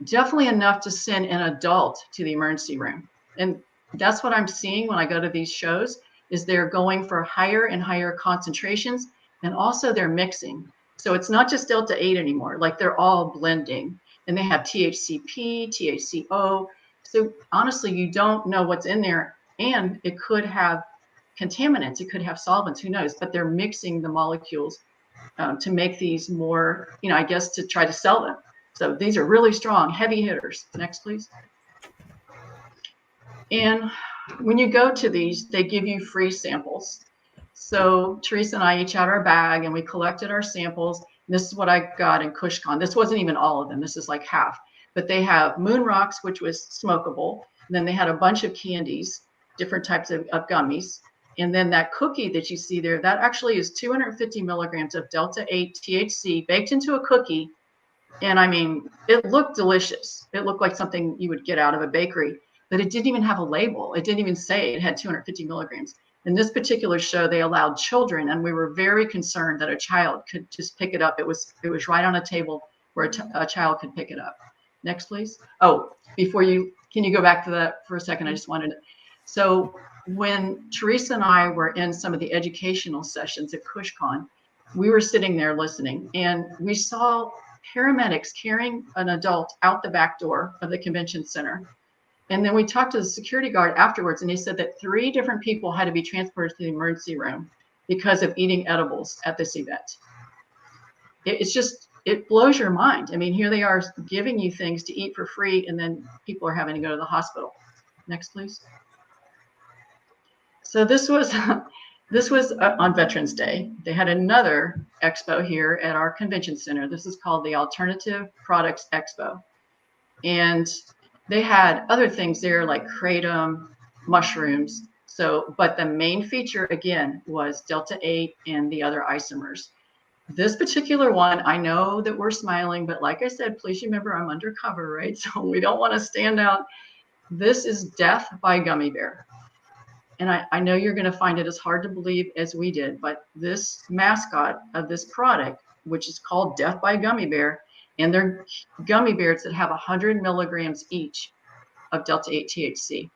Definitely enough to send an adult to the emergency room. And that's what I'm seeing when I go to these shows, is they're going for higher and higher concentrations, and also they're mixing. So it's not just Delta-8 anymore, like they're all blending, and they have THCP, THC-O. So honestly, you don't know what's in there, and it could have contaminants, it could have solvents, who knows, but they're mixing the molecules to make these more, I guess, to try to sell them. So these are really strong, heavy hitters. Next, please. And when you go to these, they give you free samples. So Teresa and I each had our bag, and we collected our samples. This is what I got in KushCon. This wasn't even all of them. This is like half. But they have Moon Rocks, which was smokable. And then they had a bunch of candies, different types of gummies. And then that cookie that you see there, that actually is 250 milligrams of Delta-8 THC baked into a cookie. And I mean, it looked delicious. It looked like something you would get out of a bakery, but it didn't even have a label. It didn't even say it had 250 milligrams. In this particular show, they allowed children, and we were very concerned that a child could just pick it up. It was right on a table where a child could pick it up. Next, please. Oh, can you go back to that for a second? I just wanted to. So when Teresa and I were in some of the educational sessions at CushCon, we were sitting there listening, and we saw paramedics carrying an adult out the back door of the convention center. And then we talked to the security guard afterwards, and he said that 3 different people had to be transported to the emergency room because of eating edibles at this event. It's just, it blows your mind. I mean, here they are giving you things to eat for free, and then people are having to go to the hospital. Next, please. So this was on Veterans Day. They had another expo here at our convention center. This is called the Alternative Products Expo. And they had other things there like kratom, mushrooms. So, but the main feature again was Delta-8 and the other isomers. This particular one, I know that we're smiling, but like I said, please remember I'm undercover, right? So we don't want to stand out. This is Death by Gummy Bear. And I know you're going to find it as hard to believe as we did, but this mascot of this product, which is called Death by Gummy Bear, and they're gummy bears that have 100 milligrams each of Delta-8 THC.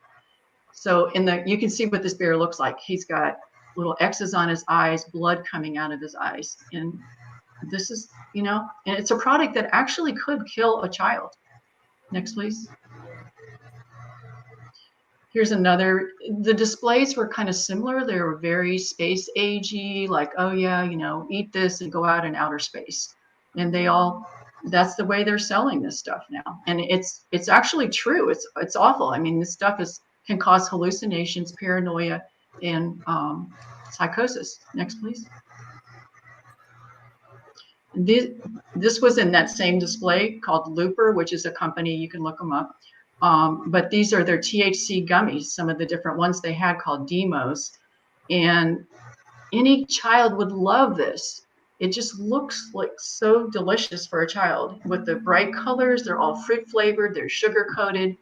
So you can see what this bear looks like. He's got little X's on his eyes, blood coming out of his eyes. And this is, and it's a product that actually could kill a child. Next, please. Here's another. The displays were kind of similar. They were very space agey, like, oh yeah, eat this and go out in outer space. And that's the way they're selling this stuff now. And it's actually true. It's awful. I mean, this stuff can cause hallucinations, paranoia, and psychosis. Next, please. This was in that same display called Looper, which is a company, you can look them up. But these are their THC gummies, some of the different ones they had called demos. And any child would love this. It just looks like so delicious for a child with the bright colors. They're all fruit flavored, they're sugar coated.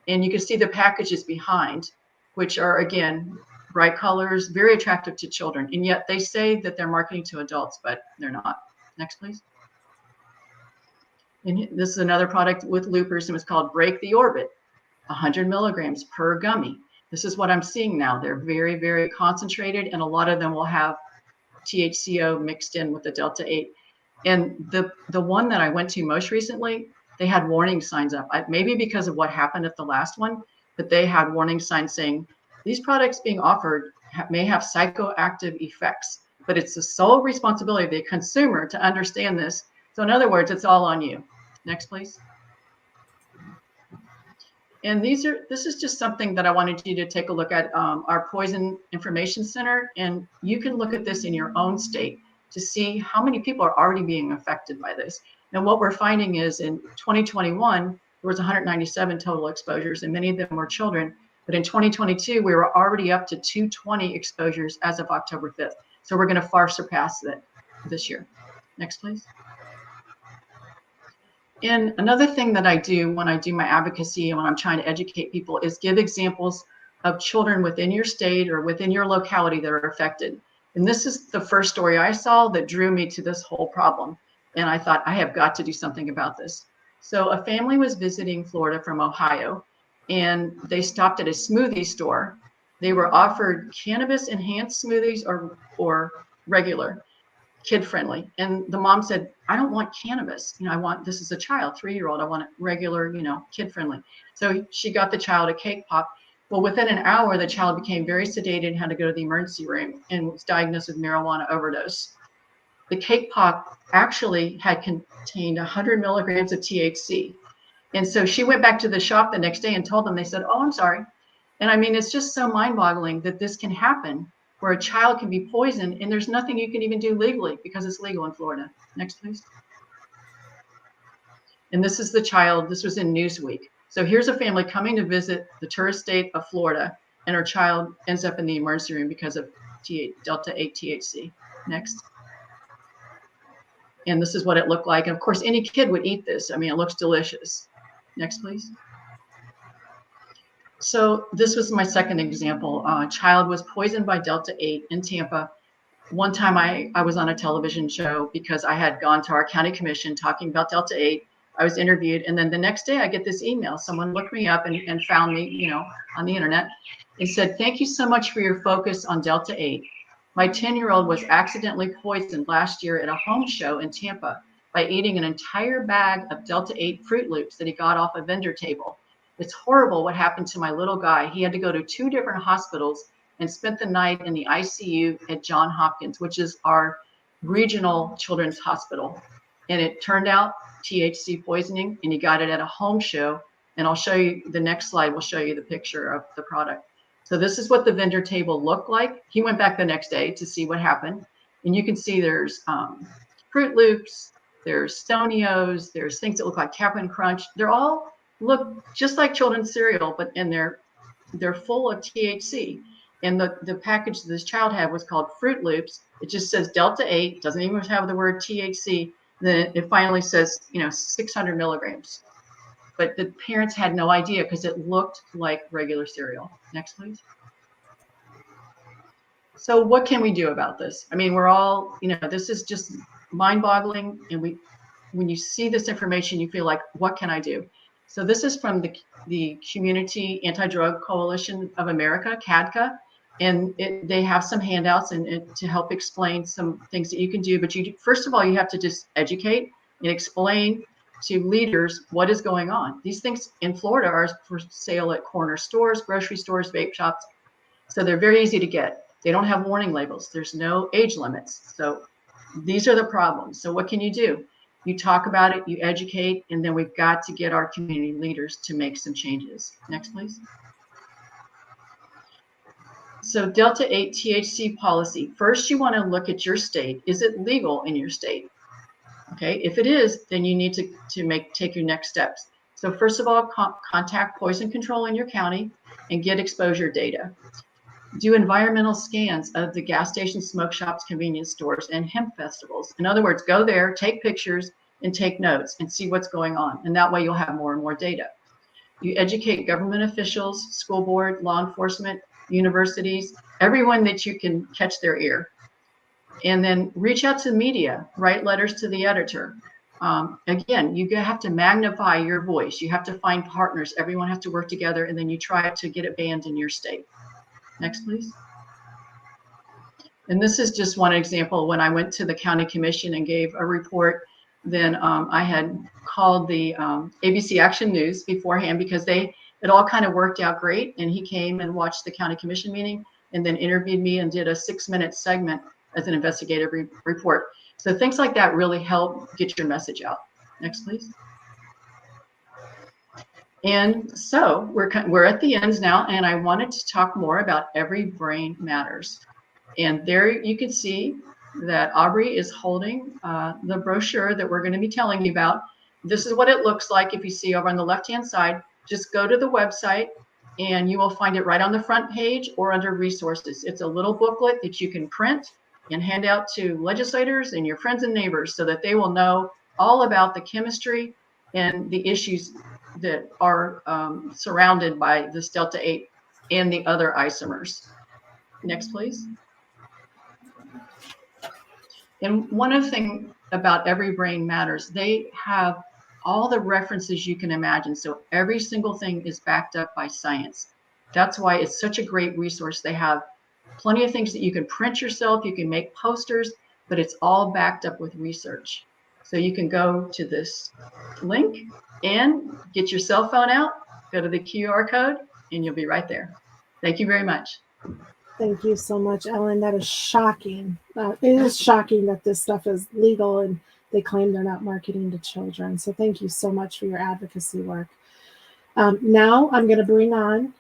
And you can see the packages behind, which are, again, bright colors, very attractive to children. And yet they say that they're marketing to adults, but they're not. Next, please. And this is another product with loopers, and it's called Break the Orbit, 100 milligrams per gummy. This is what I'm seeing now. They're very, very concentrated, and a lot of them will have THC-O mixed in with the Delta-8. And the one that I went to most recently, they had warning signs up, maybe because of what happened at the last one, but they had warning signs saying these products being offered may have psychoactive effects, but it's the sole responsibility of the consumer to understand this. So in other words, it's all on you. Next, please. And this is just something that I wanted you to take a look at, our Poison Information Center, and you can look at this in your own state to see how many people are already being affected by this. And what we're finding is in 2021, there was 197 total exposures, and many of them were children. But in 2022, we were already up to 220 exposures as of October 5th. So we're going to far surpass that this year. Next, please. And another thing that I do when I do my advocacy and when I'm trying to educate people is give examples of children within your state or within your locality that are affected. And this is the first story I saw that drew me to this whole problem. And I thought, I have got to do something about this. So a family was visiting Florida from Ohio, and they stopped at a smoothie store. They were offered cannabis enhanced smoothies or regular, kid friendly. And the mom said, I don't want cannabis. This is a child, 3-year-old. I want it regular, kid friendly. So she got the child a cake pop. Well, within an hour, the child became very sedated and had to go to the emergency room and was diagnosed with marijuana overdose. The cake pop actually had contained 100 milligrams of THC. And so she went back to the shop the next day and told them, they said, oh, I'm sorry. And I mean, it's just so mind-boggling that this can happen, where a child can be poisoned and there's nothing you can even do legally because it's legal in Florida. Next, please. And this is the child. This was in Newsweek. So here's a family coming to visit the tourist state of Florida, and her child ends up in the emergency room because of Delta-8 THC. Next. And this is what it looked like. And of course, any kid would eat this. I mean, it looks delicious. Next, please. So this was my second example. A child was poisoned by Delta-8 in Tampa. One time I was on a television show because I had gone to our county commission talking about Delta-8. I was interviewed, and then the next day I get this email. Someone looked me up and found me, on the internet. It said, "Thank you so much for your focus on Delta-8. My 10-year-old was accidentally poisoned last year at a home show in Tampa by eating an entire bag of Delta-8 Fruit Loops that he got off a vendor table. It's horrible what happened to my little guy. He had to go to 2 different hospitals and spent the night in the ICU at Johns Hopkins, which is our regional children's hospital. And it turned out THC poisoning, and he got it at a home show. And I'll show you, the next slide will show you the picture of the product. So this is what the vendor table looked like. He went back the next day to see what happened. And you can see there's Fruit Loops, there's Stonios, there's things that look like Cap'n Crunch. They're all look just like children's cereal, but they're full of THC. And the package this child had was called Fruit Loops. It just says Delta-8, doesn't even have the word THC. Then it finally says, 600 milligrams. But the parents had no idea because it looked like regular cereal. Next, please. So what can we do about this? I mean, we're all, this is just mind-boggling. And when you see this information, you feel like, what can I do? So this is from the Community Anti-Drug Coalition of America, CADCA. And they have some handouts and to help explain some things that you can do. But first of all, you have to just educate and explain to leaders what is going on. These things in Florida are for sale at corner stores, grocery stores, vape shops. So they're very easy to get. They don't have warning labels. There's no age limits. So these are the problems. So what can you do? You talk about it, you educate, and then we've got to get our community leaders to make some changes. Next, please. So Delta-8 THC policy. First, you want to look at your state. Is it legal in your state? Okay, if it is, then you need to take your next steps. So first of all, contact poison control in your county and get exposure data. Do environmental scans of the gas stations, smoke shops, convenience stores, and hemp festivals. In other words, go there, take pictures, and take notes and see what's going on. And that way you'll have more and more data. You educate government officials, school board, law enforcement, universities, everyone that you can catch their ear. And then reach out to media, write letters to the editor. Again, you have to magnify your voice. You have to find partners. Everyone has to work together, and then you try to get it banned in your state. Next, please. And this is just one example. When I went to the county commission and gave a report, then I had called the ABC Action News beforehand because it all kind of worked out great. And he came and watched the county commission meeting and then interviewed me and did a 6-minute segment as an investigative report. So things like that really help get your message out. Next, please. And so we're at the ends now, and I wanted to talk more about Every Brain Matters. And there you can see that Aubrey is holding the brochure that we're going to be telling you about. This is what it looks like. If you see over on the left-hand side, just go to the website and you will find it right on the front page or under resources. It's a little booklet that you can print and hand out to legislators and your friends and neighbors so that they will know all about the chemistry and the issues that are surrounded by this Delta-8 and the other isomers. Next, please. And one other thing about Every Brain Matters, they have all the references you can imagine. So every single thing is backed up by science. That's why it's such a great resource. They have plenty of things that you can print yourself, you can make posters, but it's all backed up with research. So you can go to this link and get your cell phone out, go to the QR code, and you'll be right there. Thank you very much. Thank you so much, Ellen. That is shocking. It is shocking that this stuff is legal and they claim they're not marketing to children. So thank you so much for your advocacy work. Now I'm going to bring on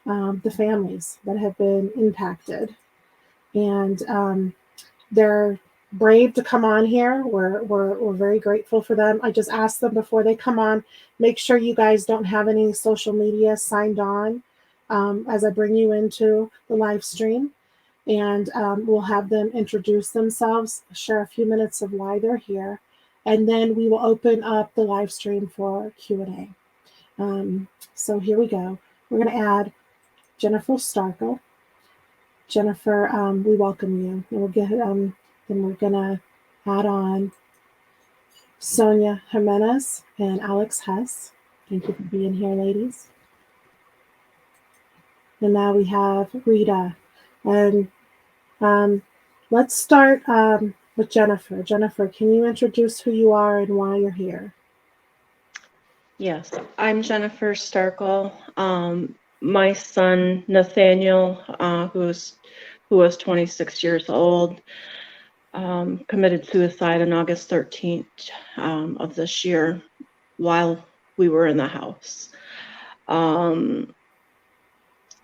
the families that have been impacted. And they're brave to come on here. We're very grateful for them. I just asked them before they come on, make sure you guys don't have any social media signed on as I bring you into the live stream. And we'll have them introduce themselves, share a few minutes of why they're here, and then we will open up the live stream for Q&A. So here we go. We're going to add Jennifer Starkle. Jennifer, we welcome you. And we'll get then we're going to add on Sonia Jimenez and Alex Hess. Thank you for being here, ladies. and now we have Rita. And let's start with Jennifer. Jennifer, can you introduce who you are and why you're here? Yes, I'm Jennifer Starkle. My son Nathaniel, who was 26 years old, committed suicide on August 13th of this year while we were in the house.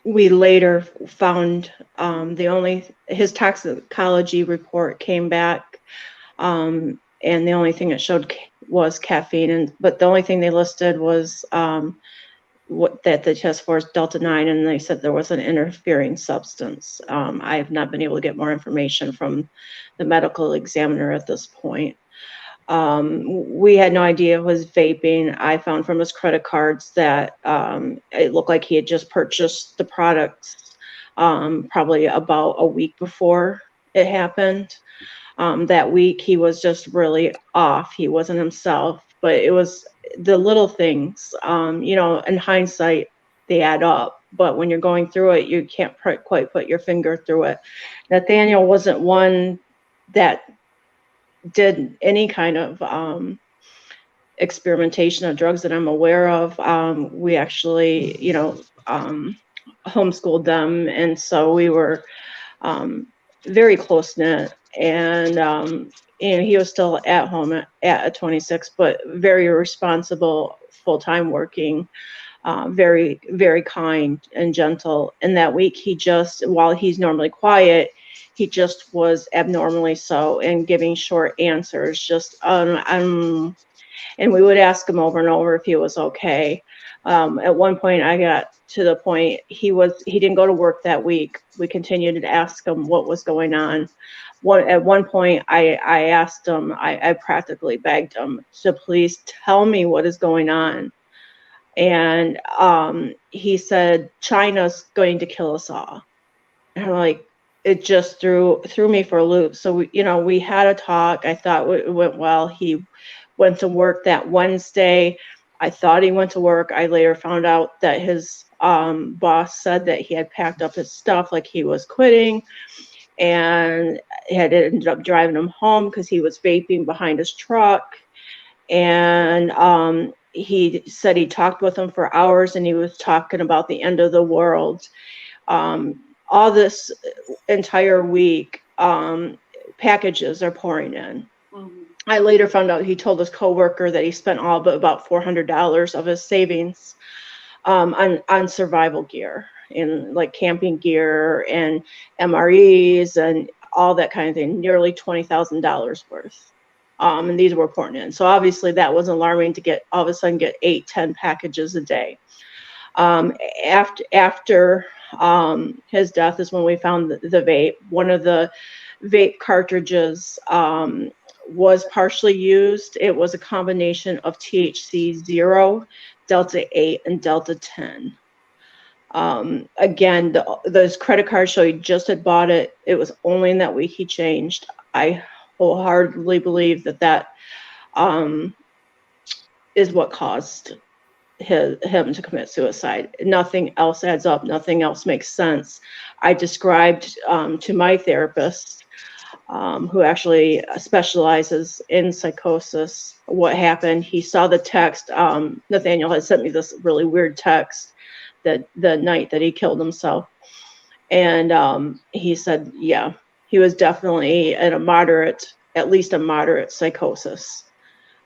We later found his toxicology report came back, and the only thing it showed was caffeine, but the only thing they listed was that the test for is Delta-8, and they said there was an interfering substance. I have not been able to get more information from the medical examiner at this point. We had no idea it was vaping. I found from his credit cards that it looked like he had just purchased the products probably about a week before it happened. That week he was just really off. He wasn't himself, but it was the little things, in hindsight, they add up. But when you're going through it, you can't quite put your finger through it. Nathaniel wasn't one that did any kind of experimentation of drugs that I'm aware of. We actually, homeschooled them. And so we were very close knit. And he was still at home at 26, but very responsible, full-time working, very, very kind and gentle. And that week while he's normally quiet, he just was abnormally so and giving short answers, and we would ask him over and over if he was okay. At one point I got to the point he didn't go to work that week. We continued to ask him what was going on. At one point I asked him, I practically begged him to please tell me what is going on. And he said, China's going to kill us all. And I'm like, it just threw me for a loop. So we had a talk. I thought it went well. He went to work that Wednesday. I thought he went to work. I later found out that his boss said that he had packed up his stuff, like he was quitting, and had ended up driving him home because he was vaping behind his truck. And he said he talked with him for hours, and he was talking about the end of the world. All this entire week, packages are pouring in. Mm-hmm. I later found out he told his coworker that he spent all but about $400 of his savings on survival gear, and like camping gear and MREs and all that kind of thing, nearly $20,000 worth. And these were pouring in. So obviously that was alarming to all of a sudden get 8-10 packages a day. After his death is when we found the vape. One of the vape cartridges was partially used. It was a combination of THC 0, Delta-8, and Delta-10. Again, those credit cards show he just had bought it. It was only in that week he changed. I wholeheartedly believe that is what caused him to commit suicide. Nothing else adds up. Nothing else makes sense. I described to my therapist, who actually specializes in psychosis, what happened. He saw the text. Nathaniel had sent me this really weird text that the night that he killed himself. And he said, yeah, he was definitely at at least a moderate psychosis,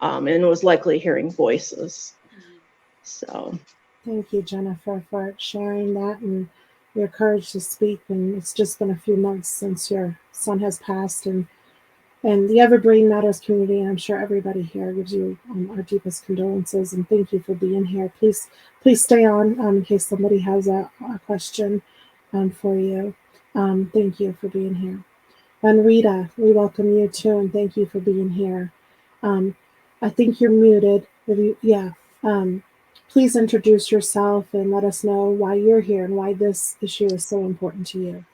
and was likely hearing voices. So thank you, Jennifer, for sharing that and your courage to speak. And it's just been a few months since your son has passed, and the Evergreen Meadows community, and I'm sure everybody here gives you our deepest condolences, and thank you for being here. Please stay on in case somebody has a question for you. Thank you for being here. And Rita, we welcome you too, and thank you for being here. I think you're muted. Please introduce yourself and let us know why you're here and why this issue is so important to you.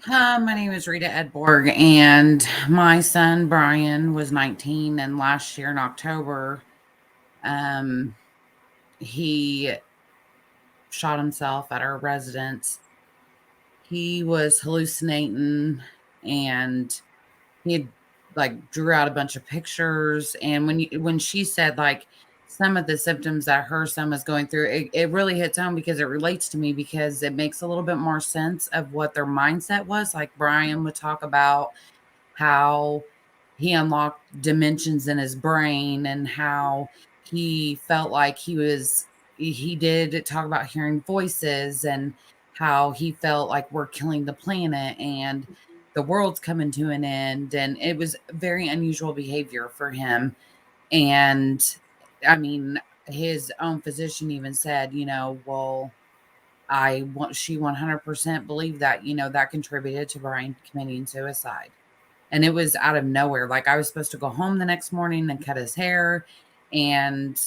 Hi, my name is Rita Edborg, and my son Brian was 19, and last year in October, he shot himself at our residence he was hallucinating, and he had like drew out a bunch of pictures. And when she said like some of the symptoms that her son was going through, it really hits home because it relates to me, because it makes a little bit more sense of what their mindset was. Like Brian would talk about how he unlocked dimensions in his brain, and how he felt like he did talk about hearing voices, and how he felt like we're killing the planet and the world's coming to an end. And it was very unusual behavior for him. And I mean, his own physician even said, well, she 100% believed that, that contributed to Brian committing suicide. And it was out of nowhere. Like, I was supposed to go home the next morning and cut his hair. And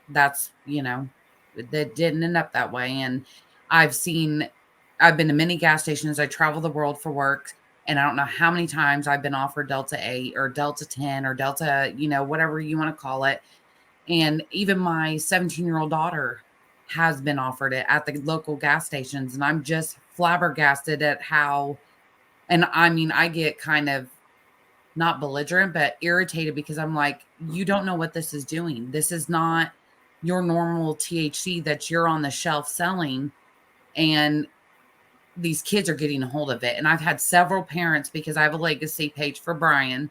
that's, that didn't end up that way. And I've been to many gas stations. I travel the world for work. And I don't know how many times I've been offered Delta-8 or Delta-10 or Delta, whatever you want to call it. And even my 17-year-old daughter has been offered it at the local gas stations. And I'm just flabbergasted at how, and I mean, I get kind of not belligerent, but irritated, because I'm like, you don't know what this is doing. This is not your normal THC that you're on the shelf selling. And these kids are getting a hold of it. And I've had several parents, because I have a legacy page for Brian,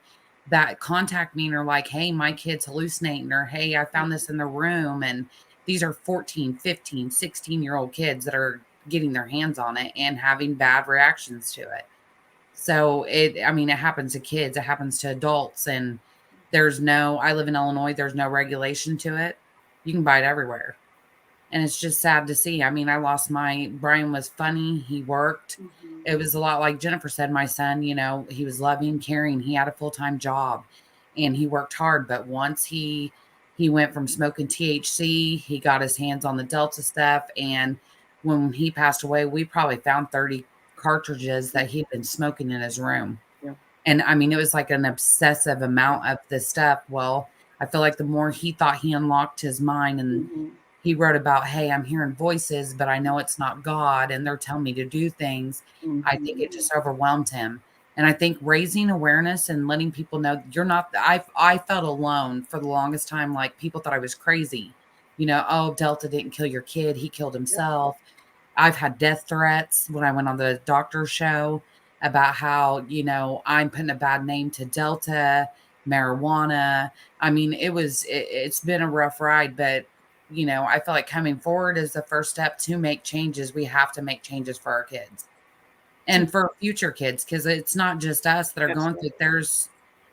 that contact me and are like, hey, my kid's hallucinating, or hey, I found this in the room. And these are 14, 15, 16-year-old kids that are getting their hands on it and having bad reactions to it. So it happens to kids, it happens to adults. And I live in Illinois, there's no regulation to it. You can buy it everywhere. And it's just sad to see. I mean, Brian was funny. He worked. Mhm. It was a lot like Jennifer said, my son, he was loving, caring. He had a full-time job and he worked hard. But once he went from smoking THC, he got his hands on the Delta stuff. And when he passed away, we probably found 30 cartridges that he'd been smoking in his room. Yeah. And I mean, it was like an obsessive amount of this stuff. Well, I feel like the more he thought he unlocked his mind, and Mhm. he wrote about, hey, I'm hearing voices, but I know it's not God, and they're telling me to do things. I think it just overwhelmed him. And I think raising awareness and letting people know you're not, I felt alone for the longest time. Like, people thought I was crazy. Oh, Delta didn't kill your kid, he killed himself. I've had death threats when I went on the doctor's show about how, I'm putting a bad name to Delta, marijuana. I mean, it's been a rough ride, but I feel like coming forward is the first step to make changes. We have to make changes for our kids and for future kids, because it's not just us that are going through.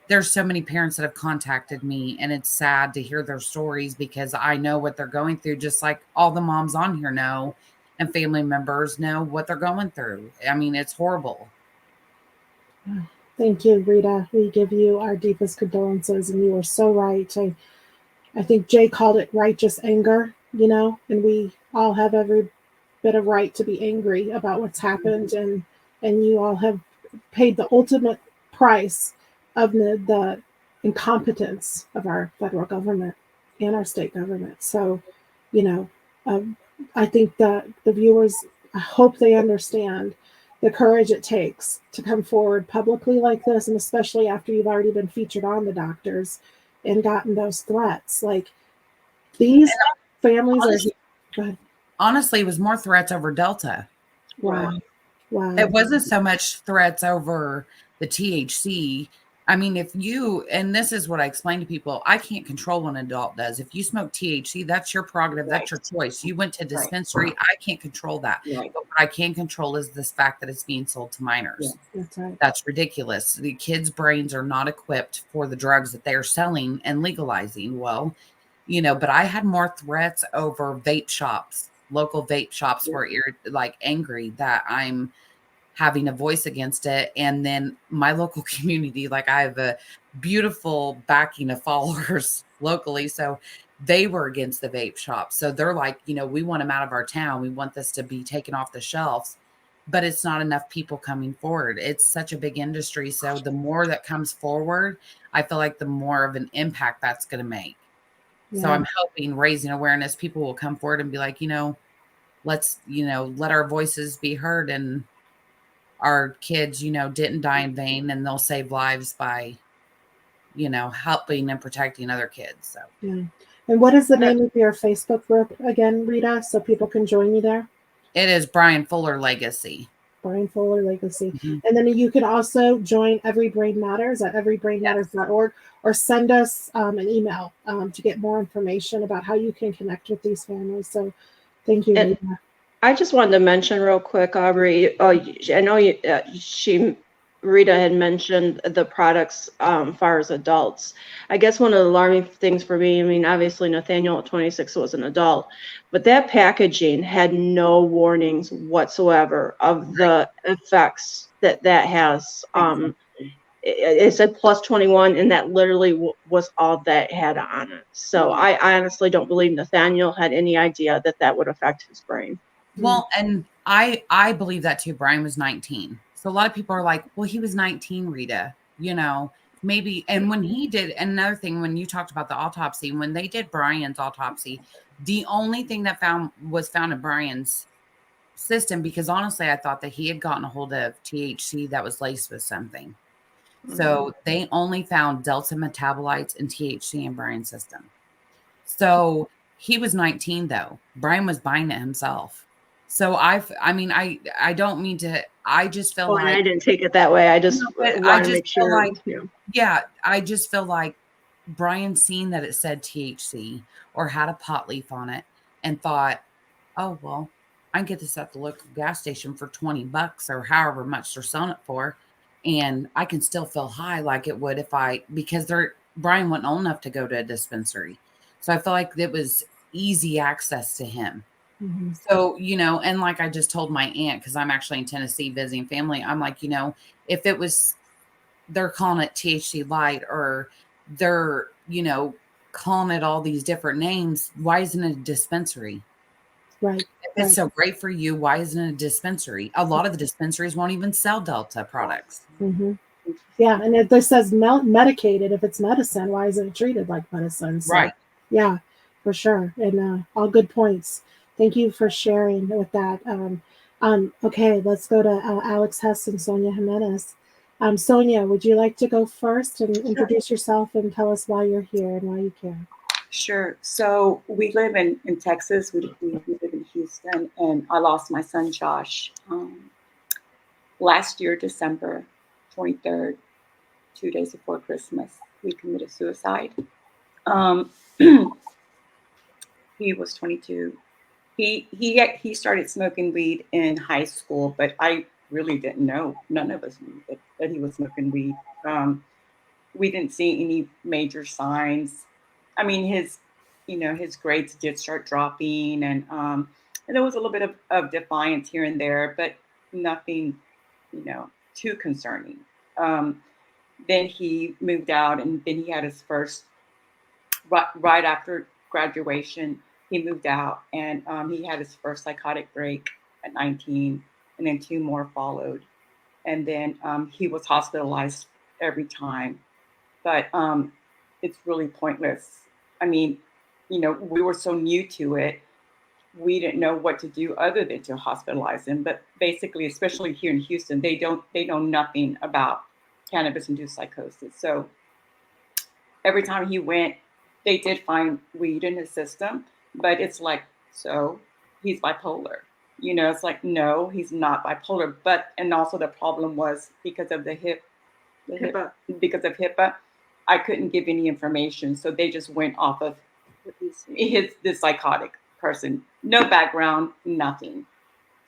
There's so many parents that have contacted me, and it's sad to hear their stories, because I know what they're going through, just like all the moms on here know, and family members know what they're going through. I mean, it's horrible. Thank you, Rita. We give you our deepest condolences, and you are so right. I think Jay called it righteous anger, and we all have every bit of right to be angry about what's happened, and you all have paid the ultimate price of the incompetence of our federal government and our state government. So, I think that the viewers, I hope they understand the courage it takes to come forward publicly like this, and especially after you've already been featured on the doctors and gotten those threats. Like, these families are. Go ahead. Honestly, it was more threats over Delta. Wow. It wasn't so much threats over the THC. I mean, and this is what I explain to people, I can't control what an adult does. If you smoke THC, that's your prerogative. That's your choice. You went to dispensary. I can't control that. Right. But what I can control is this fact that it's being sold to minors. Yeah, that's right. That's ridiculous. The kids' brains are not equipped for the drugs that they're selling and legalizing. Well, but I had more threats over vape shops. Local vape shops were angry that I'm having a voice against it. And then my local community, like, I have a beautiful backing of followers locally. So they were against the vape shop. So they're like, we want them out of our town. We want this to be taken off the shelves, but it's not enough people coming forward. It's such a big industry. So the more that comes forward, I feel like the more of an impact that's going to make. Yeah. So I'm hoping, raising awareness, people will come forward and be like, let's, let our voices be heard, and our kids, didn't die in vain, and they'll save lives by, helping and protecting other kids. So Yeah. And what is the name of your Facebook group again, Rita, so people can join you there? it is Brian Fuller Legacy. Brian Fuller Legacy. Mhm. And then you can also join Every Brain Matters at everybrainmatters.org, or send us an email to get more information about how you can connect with these families. So thank you, And Rita. I just wanted to mention real quick, Aubrey. I know Rita had mentioned the products far as adults. I guess one of the alarming things for me, I mean, obviously Nathaniel at 26 was an adult, but that packaging had no warnings whatsoever of the effects that has. It said plus 21, and that literally was all that had on it. So I honestly don't believe Nathaniel had any idea that would affect his brain. Well, and I believe that too. Brian was 19. So a lot of people are like, well, he was 19, Rita, maybe. And when he did another thing, when you talked about the autopsy, when they did Brian's autopsy, the only thing that was found in Brian's system, because honestly, I thought that he had gotten a hold of THC that was laced with something. So they only found Delta metabolites and THC in Brian's system. So he was 19 though. Brian was buying it himself. So I don't mean to, I just feel And I like, didn't take it that way. I just want to make feel sure. like, I just feel like Brian seen that it said THC or had a pot leaf on it and thought, oh, well, I can get this at the local gas station for $20 or however much they're selling it for. And I can still feel high like it would because Brian wasn't old enough to go to a dispensary. So I feel like it was easy access to him. Mm-hmm. So, and like I just told my aunt, because I'm actually in Tennessee visiting family, I'm like, if it was, they're calling it THC light, or they're, calling it all these different names, why isn't it a dispensary? Right. If it's so great for you, why isn't it a dispensary? A lot of the dispensaries won't even sell Delta products. Mm-hmm. Yeah, and if this says medicated, if it's medicine, why isn't it treated like medicine? So, Right. Yeah, for sure. And all good points. Thank you for sharing with that. Okay, let's go to Alex Hess and Sonia Jimenez. Sonia, would you like to go first and introduce yourself and tell us why you're here and why you care? Sure. So we live in Texas. We live in Houston, and I lost my son, Josh, last year, December 23rd, 2 days before Christmas. He committed suicide. He was 22. He started smoking weed in high school, but I really didn't know. None of us knew that he was smoking weed. We didn't see any major signs. I mean, his grades did start dropping, and there was a little bit of defiance here and there, but nothing, too concerning. Then he moved out, and then he had his first, right after graduation, he moved out, and he had his first psychotic break at 19, and then 2 more followed. And then he was hospitalized every time. But it's really pointless. I mean, we were so new to it, we didn't know what to do other than to hospitalize him. But basically, especially here in Houston, they know nothing about cannabis-induced psychosis. So every time he went, they did find weed in his system, but it's like, so he's bipolar. It's like, no, he's not bipolar. And also the problem was because of HIPAA, I couldn't give any information. So they just went off of this psychotic person, no background, nothing.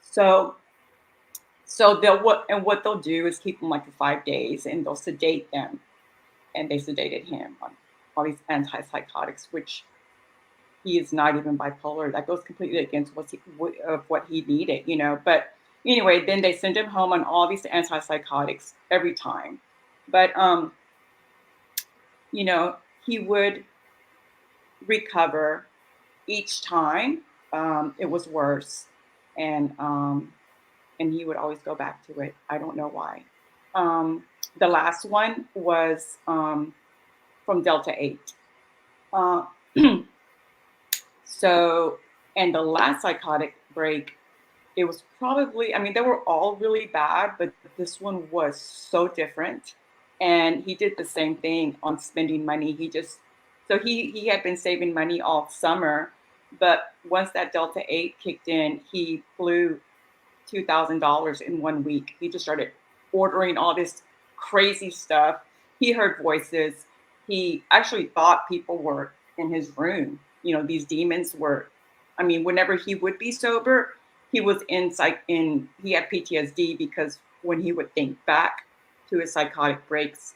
So what they'll do is keep them like for 5 days, and they'll sedate them. And they sedated him on all these antipsychotics, which he is not even bipolar. That goes completely against what he needed, But anyway, then they send him home on all these antipsychotics every time. But he would recover each time. It was worse, and he would always go back to it. I don't know why. The last one was from Delta-8. So, and the last psychotic break. It was probably, I mean, they were all really bad, but this one was so different. And he did the same thing on spending money. So he had been saving money all summer, but once that Delta-8 kicked in, he blew $2,000 in 1 week. He just started ordering all this crazy stuff. He heard voices. He actually thought people were in his room. You know, these demons were, I mean, whenever he would be sober, he was he had PTSD because when he would think back to his psychotic breaks,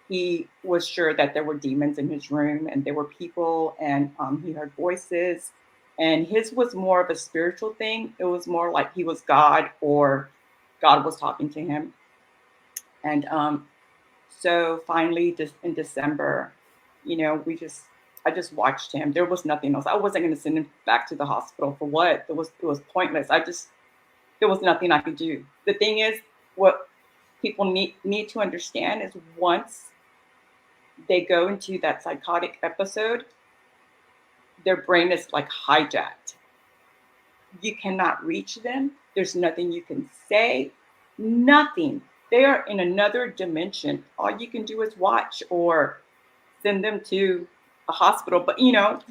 he was sure that there were demons in his room and there were people, and he heard voices. And his was more of a spiritual thing. It was more like he was God or God was talking to him. And so finally, just in December, you know, I just watched him. There was nothing else. I wasn't going to send him back to the hospital for what? It was pointless. There was nothing I could do. The thing is, what people need to understand is once they go into that psychotic episode, their brain is like hijacked. You cannot reach them. There's nothing you can say, nothing. They are in another dimension. All you can do is watch or send them to a hospital. But, you know,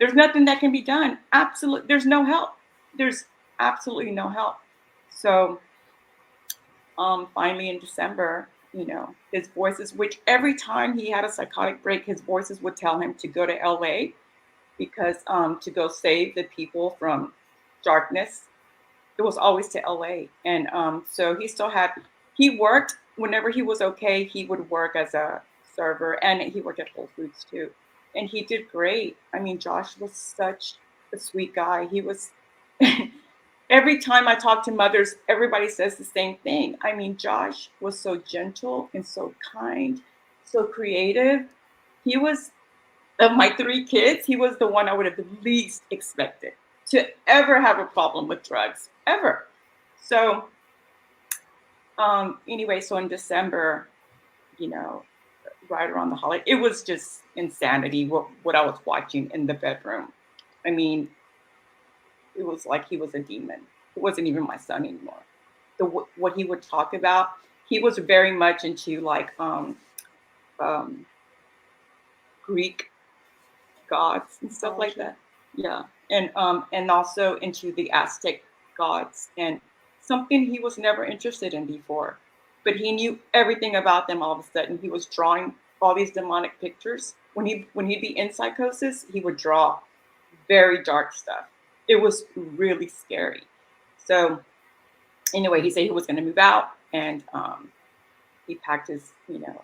there's nothing that can be done. Absolutely. There's no help. There's absolutely no help. So finally in December, you know, his voices, which every time he had a psychotic break, his voices would tell him to go to LA because to go save the people from darkness. It was always to LA. And so he worked whenever he was okay, he would work as a server, and he worked at Whole Foods too. And he did great. I mean, Josh was such a sweet guy. He was, every time I talk to mothers, everybody says the same thing. I mean, Josh was so gentle and so kind, so creative. He was, of my 3 kids, he was the one I would have the least expected to ever have a problem with drugs, ever. So anyway, so in December, you know, right around the holiday, it was just insanity what I was watching in the bedroom. I mean, it was like he was a demon. It wasn't even my son anymore. What he would talk about, he was very much into like Greek gods and stuff like that. Yeah, and also into the Aztec gods, and something he was never interested in before. But he knew everything about them all of a sudden. He was drawing all these demonic pictures. When he'd be in psychosis, he would draw very dark stuff. It was really scary. So anyway, he said he was going to move out, and he packed his, you know,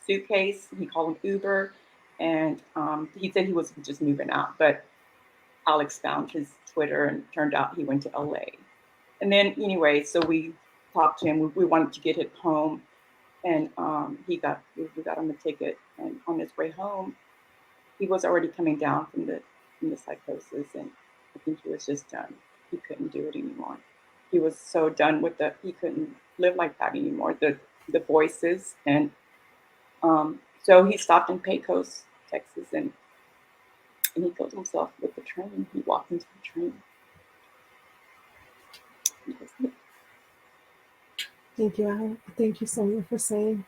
suitcase. He called an Uber, and he said he was just moving out. But Alex found his Twitter, and turned out he went to LA. And then anyway, so we talked to him. We wanted to get him home, and we got him a ticket. And on his way home, he was already coming down from the psychosis, and I think he was just done. He couldn't do it anymore. He was so done with he couldn't live like that anymore. The voices, and so he stopped in Pecos, Texas, and he killed himself with the train. He walked into the train. Thank you, Al. Thank you, Sonia, for saying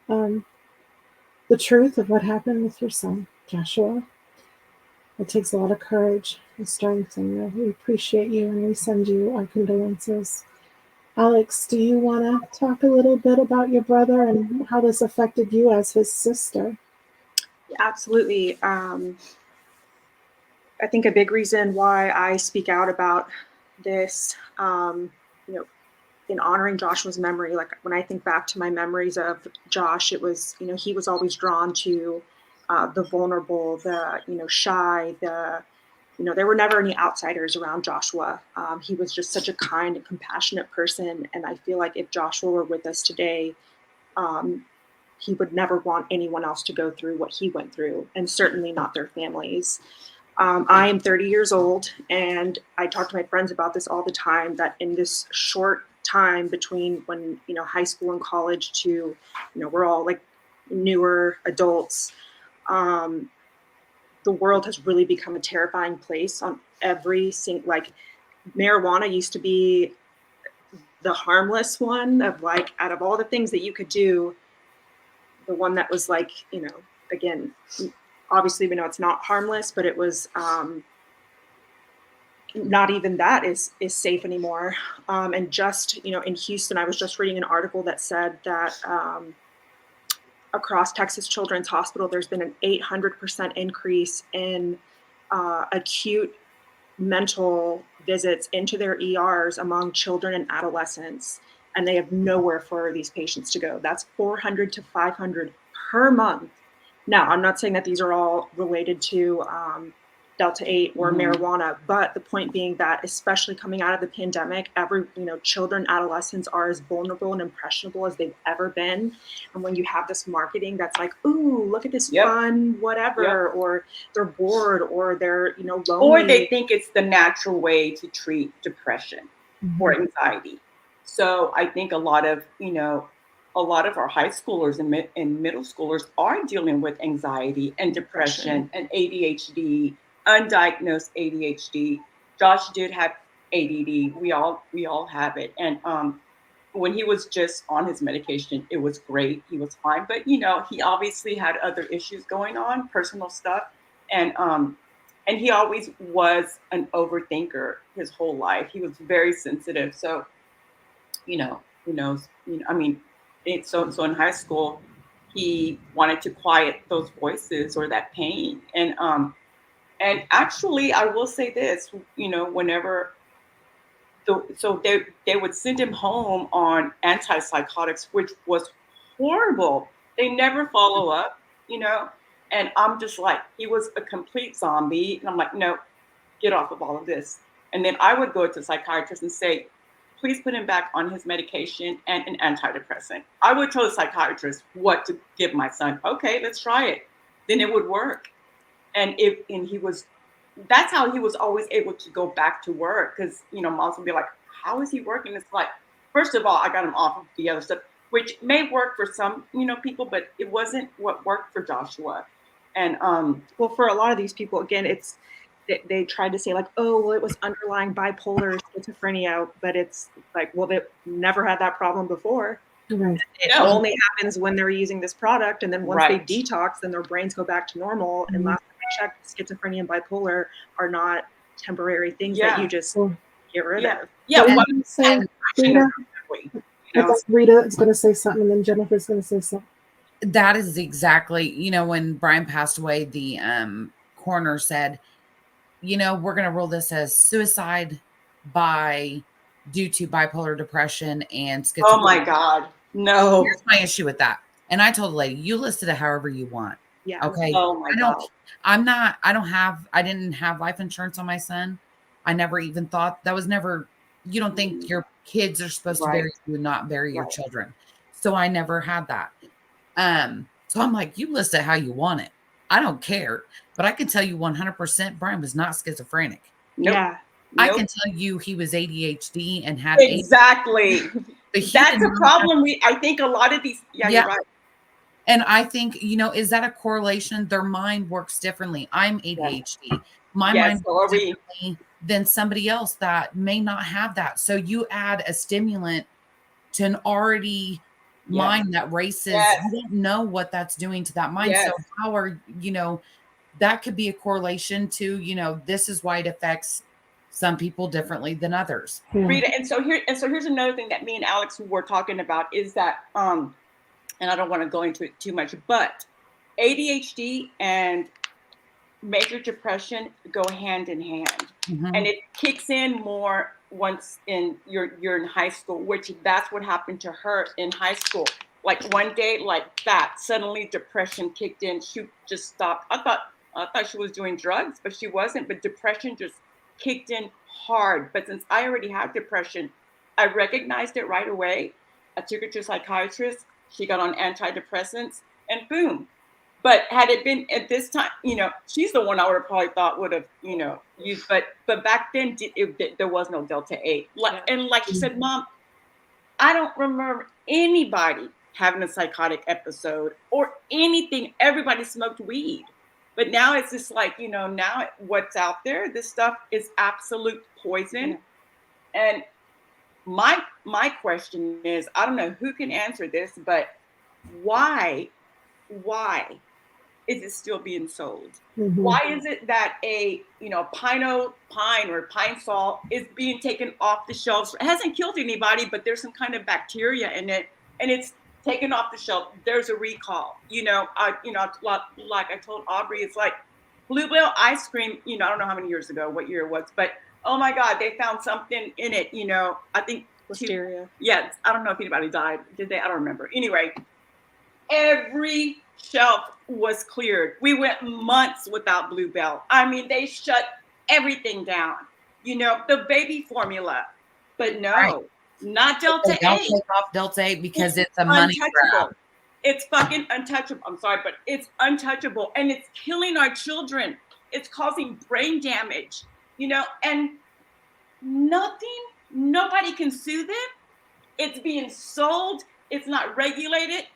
the truth of what happened with your son, Joshua. It takes a lot of courage and strength, and we appreciate you, and we send you our condolences. Alex, do you want to talk a little bit about your brother and how this affected you as his sister? Absolutely. I think a big reason why I speak out about this, in honoring Joshua's memory, like when I think back to my memories of Josh, it was, he was always drawn to the vulnerable, the, shy, there were never any outsiders around Joshua. He was just such a kind and compassionate person. And I feel like if Joshua were with us today, he would never want anyone else to go through what he went through, and certainly not their families. I am 30 years old, and I talk to my friends about this all the time, that in this short time between when, high school and college to, we're all like newer adults, the world has really become a terrifying place like marijuana used to be the harmless one of like, out of all the things that you could do, the one that was like, you know, again, obviously we know it's not harmless, but it was not even that is safe anymore. And just, you know, in Houston, I was just reading an article that said that across Texas Children's Hospital, there's been an 800% increase in acute mental visits into their ERs among children and adolescents, and they have nowhere for these patients to go. That's 400 to 500 per month. Now, I'm not saying that these are all related to Delta-8 or marijuana, but the point being that, especially coming out of the pandemic, children, adolescents are as vulnerable and impressionable as they've ever been. And when you have this marketing that's like, ooh, look at this fun, whatever, or they're bored, or they're, lonely. Or they think it's the natural way to treat depression or anxiety. So I think a lot of our high schoolers and middle schoolers are dealing with anxiety and depression and ADHD, undiagnosed ADHD. Josh did have ADD. We all have it. And when he was just on his medication, it was great. He was fine. But he obviously had other issues going on, personal stuff. And he always was an overthinker his whole life. He was very sensitive. So, who knows? So in high school, he wanted to quiet those voices or that pain. And actually, I will say this, whenever, so they would send him home on antipsychotics, which was horrible. They never follow up, and I'm just like, he was a complete zombie. And I'm like, no, get off of all of this. And then I would go to a psychiatrist and say, please put him back on his medication and an antidepressant. I would tell the psychiatrist what to give my son. Okay, let's try it. Then it would work. And that's how he was always able to go back to work. Because, moms would be like, how is he working? It's like, first of all, I got him off of the other stuff, which may work for some, people, but it wasn't what worked for Joshua. And well, for a lot of these people, again, they tried to say like, oh, well, it was underlying bipolar schizophrenia, but it's like, well, they never had that problem before. Right. It only happens when they're using this product, and then once they detox, then their brains go back to normal. And last time I checked, schizophrenia and bipolar are not temporary things that you just get rid of. Yeah. Rita is going to say something, and then Jennifer's going to say something. That is exactly, when Brian passed away, the coroner said, we're going to rule this as suicide due to bipolar depression and schizophrenia. Oh my God. No. Here's my issue with that. And I told the lady, you listed it however you want. Yeah. Okay. Oh my God. I didn't have life insurance on my son. I never even thought that was never, you don't think your kids are supposed to bury you and not bury your children. So I never had that. So I'm like, you list it how you want it. I don't care. But I can tell you 100% Brian was not schizophrenic. Nope. Yeah. I can tell you he was ADHD and had exactly. That's a problem. I think a lot of these. Yeah, you're right. And I think, is that a correlation? Their mind works differently. I'm ADHD. My mind works differently than somebody else that may not have that. So you add a stimulant to an already mind that races. You don't know what that's doing to that mind. So how are, that could be a correlation to, this is why it affects some people differently than others. Rita, and so here's another thing that me and Alex were talking about is that, and I don't want to go into it too much, but ADHD and major depression go hand in hand, and it kicks in more once you're in high school, which that's what happened to her in high school. Like one day, like that, suddenly depression kicked in. She just stopped. I thought she was doing drugs, but she wasn't. But depression just kicked in hard. But since I already had depression, I recognized it right away. I took her to a psychiatrist. She got on antidepressants, and boom. But had it been at this time, she's the one I would have probably thought would have, used. But back then, there was no Delta-8. And like you said, Mom, I don't remember anybody having a psychotic episode or anything. Everybody smoked weed. But now it's just like, now what's out there, this stuff is absolute poison. And my question is, I don't know who can answer this, but why is it still being sold? Mhm. Why is it that a pine or pine sol is being taken off the shelves? It hasn't killed anybody, but there's some kind of bacteria in it, and it's taken off the shelf. There's a recall. Like I told Aubrey, it's like Bluebell ice cream. I don't know how many years ago, what year it was, but oh my God, they found something in it. I think Listeria. yeah, I don't know if anybody died. Did they? I don't remember. Anyway, every shelf was cleared. We went months without Bluebell. I mean, they shut everything down. The baby formula, but no, Right. not They don't Delta-8. take off Delta-8 because it's a money grab. Untouchable. It's fucking untouchable. I'm sorry, but it's untouchable, and it's killing our children. It's causing brain damage. And nobody can sue them. It's being sold. It's not regulated.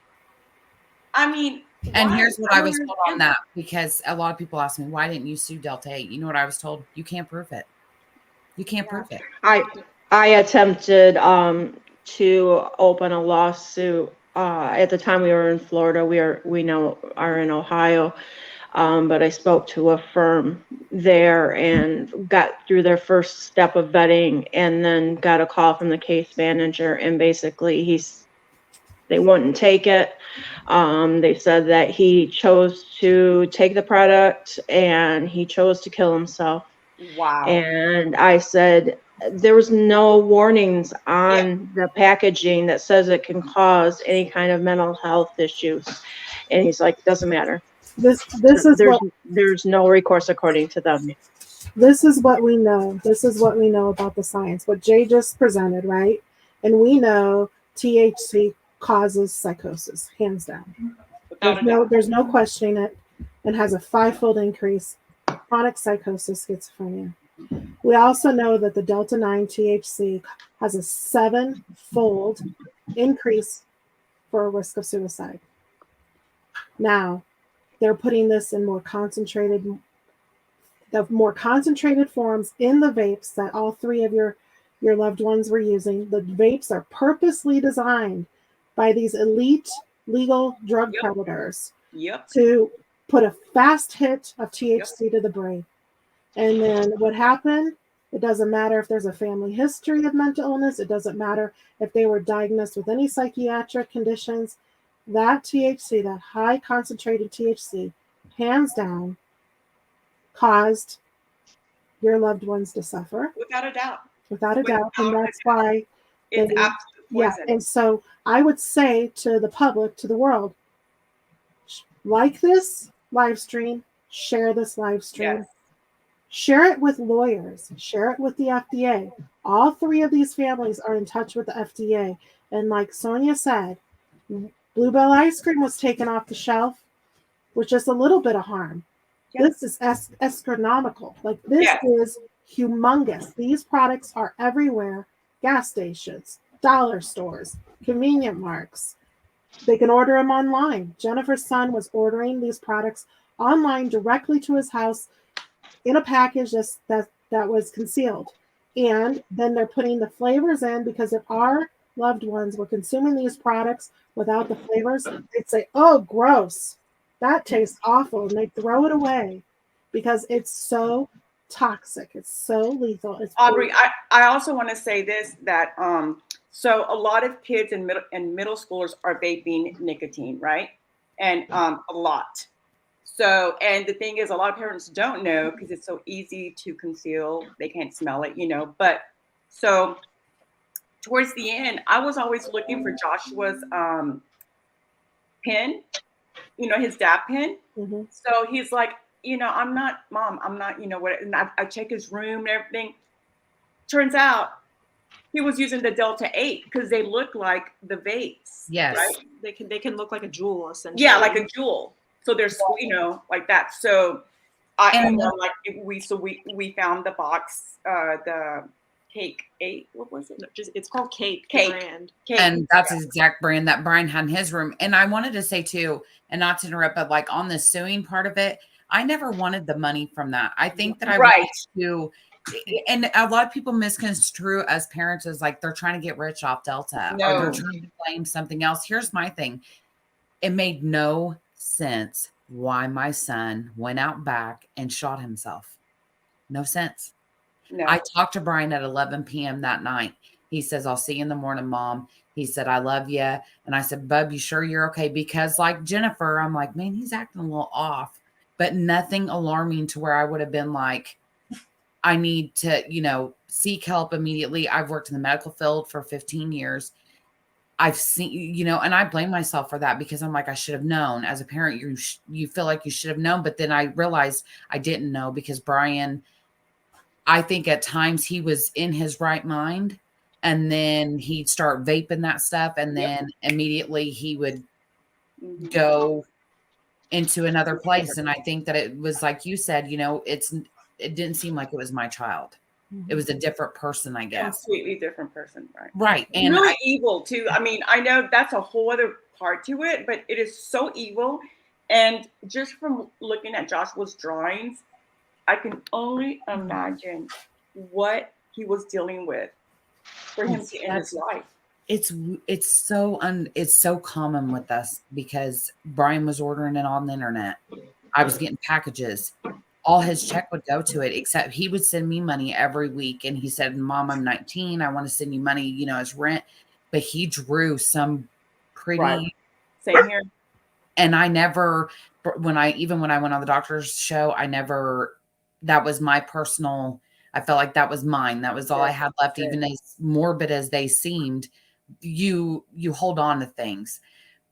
I mean, And why? here's what I I don't was told on understand that, because a lot of people ask me, why didn't you sue Delta-8? You know what I was told? You can't prove it. You can't prove it. I attempted to open a lawsuit. At the time we were in Florida, we now are in Ohio. But I spoke to a firm there and got through their first step of vetting, and then got a call from the case manager, and basically they wouldn't take it. They said that he chose to take the product and he chose to kill himself. Wow. And I said, there was no warnings on the packaging that says it can cause any kind of mental health issues. And he's like, it doesn't matter. This is There's no recourse according to them. This is what we know. This is what we know about the science. What Jay just presented, right? And we know THC causes psychosis, hands down. There's no questioning it, and has a 5-fold increase. Chronic psychosis, schizophrenia. We also know that the Delta-9 THC has a 7-fold increase for a risk of suicide. Now, they're putting this in more concentrated forms in the vapes that all 3 of your loved ones were using. The vapes are purposely designed by these elite legal drug predators to put a fast hit of THC to the brain. And then what happened? It doesn't matter if there's a family history of mental illness. It doesn't matter if they were diagnosed with any psychiatric conditions. That THC, that high concentrated THC, hands down, caused your loved ones to suffer. Without a doubt. Without a doubt. And that's why it's absolute poison. And so I would say to the public, to the world, like this live stream, share this live stream. Yes. Share it with lawyers. Share it with the FDA. All 3 of these families are in touch with the FDA. And like Sonia said, Bluebell ice cream was taken off the shelf with just a little bit of harm. Yes. This is astronomical. Like this is humongous. These products are everywhere. Gas stations, dollar stores, convenient marks. They can order them online. Jennifer's son was ordering these products online directly to his house in a package that was concealed. And then they're putting the flavors in, because if our loved ones were consuming these products without the flavors, they'd say, oh, gross. That tastes awful. And they throw it away because it's so toxic. It's so lethal. Aubrey, I also want to say this, that so a lot of kids and middle schoolers are vaping nicotine, right? And a lot. So, and the thing is, a lot of parents don't know because it's so easy to conceal. They can't smell it, But so towards the end, I was always looking for Joshua's pen, his dab pen. Mm-hmm. So he's like, I'm not, Mom, I'm not, what? And I check his room and everything. Turns out he was using the Delta-8 because they look like the vapes. Yes. Right? They can look like a jewel, essentially. Yeah, like a jewel. So there's, like that. So we found the box, the Cake 8. What was it? It's called Cake. Brand. Cake. And that's his exact brand that Brian had in his room. And I wanted to say too, and not to interrupt, but like on the suing part of it, I never wanted the money from that. I think that I Right. wanted to, and a lot of people misconstrue as parents as like they're trying to get rich off Delta or they're No. trying to blame something else. Here's my thing. It made no sense why my son went out back and shot himself. No sense. No. I talked to Brian at 11 p.m. that night. He says, I'll see you in the morning, Mom. He said, I love you. And I said, Bub, you sure you're okay? Because like Jennifer, I'm like, man, he's acting a little off, but nothing alarming to where I would have been like, I need to, seek help immediately. I've worked in the medical field for 15 years. I've seen, and I blame myself for that because I'm like, I should have known. As a parent, you feel like you should have known, but then I realized I didn't know because Brian, I think at times he was in his right mind and then he'd start vaping that stuff and then immediately he would go into another place. And I think that it was like you said, it didn't seem like it was my child. It was a different person, I guess. Completely different person, right? Right. And really evil too. I mean, I know that's a whole other part to it, but it is so evil. And just from looking at Joshua's drawings, I can only imagine what he was dealing with for him to end his life. It's so common with us because Brian was ordering it on the internet. I was getting packages. All his check would go to it, except he would send me money every week. And he said, Mom, I'm 19. I want to send you money, as rent. But he drew some pretty. Right. Same here. And I never, when I went on the doctor's show, that was my personal, I felt like that was mine. That was all I had left, even as morbid as they seemed. You hold on to things.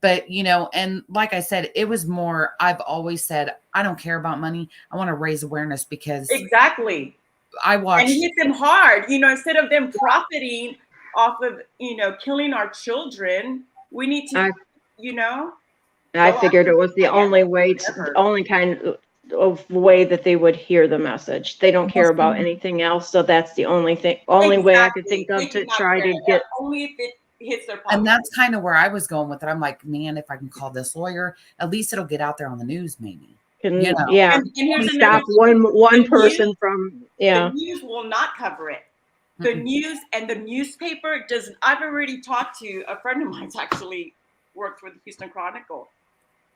But, and like I said, it was more, I've always said, I don't care about money. I want to raise awareness because exactly. I watched. And hit them hard, instead of them profiting off of, killing our children, we need to, I figured it was the only way, only kind of way that they would hear the message. They don't care about anything else. So that's the only way I could think of to try to get. Only if it hits their pocket. And that's kind of where I was going with it. I'm like, man, if I can call this lawyer, at least it'll get out there on the news, maybe. Yeah. And here's stop one person from. The news will not cover it. The news and the newspaper doesn't. I've already talked to a friend of mine's actually worked for the Houston Chronicle.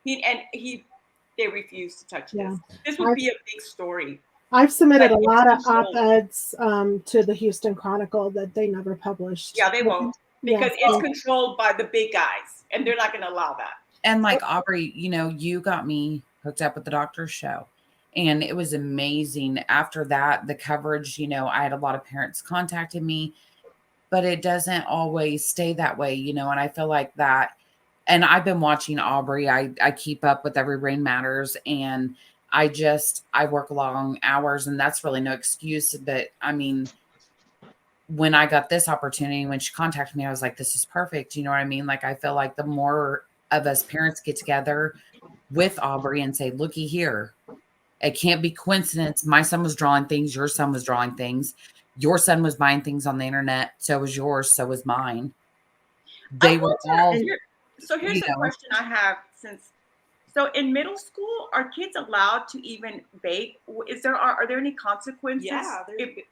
They refuse to touch this. This would be a big story. I've submitted a lot of op-eds to the Houston Chronicle that they never published. Yeah, they won't. Because it's controlled by the big guys, and they're not going to allow that. And like Aubrey, you got me hooked up with the doctor's show, and it was amazing. After that, the coverage, I had a lot of parents contacting me, but it doesn't always stay that way, and I feel like that. And I've been watching Aubrey. I keep up with Every Brain Matters, and I work long hours, and that's really no excuse. But I mean, when I got this opportunity, when she contacted me, I was like, this is perfect. You know what I mean? Like, I feel like the more of us parents get together with Aubrey and say, looky here, it can't be coincidence. My son was drawing things. Your son was drawing things. Your son was buying things on the internet. So was yours. So was mine. They were all. So here's the question I have So in middle school, are kids allowed to even vape? Are there any consequences? Yeah. They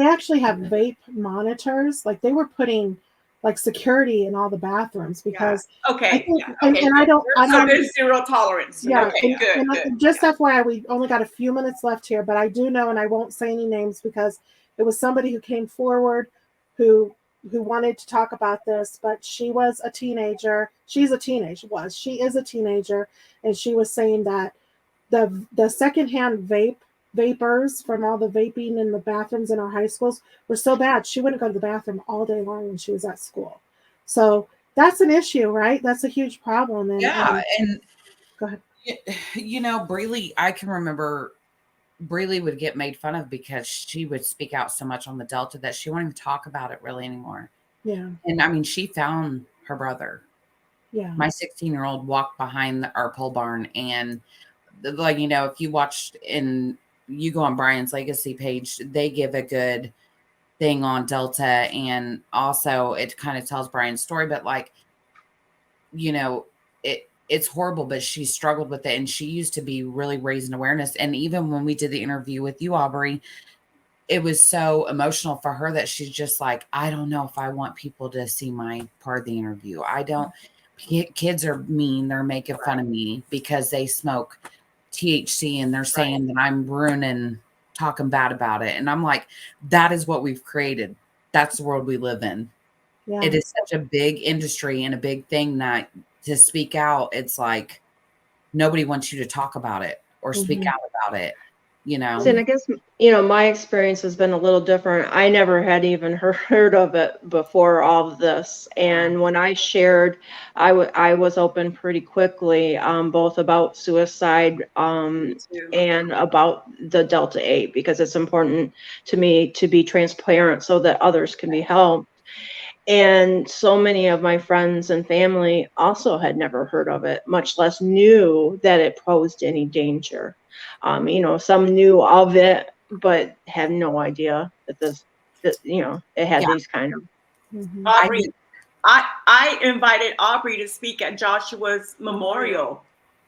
actually have vape monitors. Like they were putting like security in all the bathrooms because there's zero tolerance. Yeah. Okay, good. Just FYI, we only got a few minutes left here, but I do know, and I won't say any names because it was somebody who came forward who wanted to talk about this, but she was a teenager. She is a teenager, and she was saying that the secondhand vapors from all the vaping in the bathrooms in our high schools were so bad she wouldn't go to the bathroom all day long when she was at school. So that's an issue, right? That's a huge problem. And go ahead. Breely, I can remember Breely would get made fun of because she would speak out so much on the Delta that she won't even talk about it really anymore. Yeah. And I mean, she found her brother. Yeah. My 16-year-old walked behind our pole barn, and like, if you watched you go on Brian's Legacy page, they give a good thing on Delta, and also it kind of tells Brian's story, but like, it's horrible, but she struggled with it. And she used to be really raising awareness. And even when we did the interview with you, Aubrey, it was so emotional for her that she's just like, I don't know if I want people to see my part of the interview. I don't, kids are mean. They're making fun of me because they smoke THC and they're saying that I'm ruining, talking bad about it. And I'm like, that is what we've created. That's the world we live in. Yeah. It is such a big industry and a big thing that to speak out, it's like nobody wants you to talk about it or speak out about it, you know? And I guess, my experience has been a little different. I never had even heard of it before all of this. And when I shared, I was open pretty quickly, both about suicide and about the Delta-8, because it's important to me to be transparent so that others can be helped. And so many of my friends and family also had never heard of it, much less knew that it posed any danger. Some knew of it, but had no idea that it had these kind of. Aubrey, I invited Aubrey to speak at Joshua's memorial,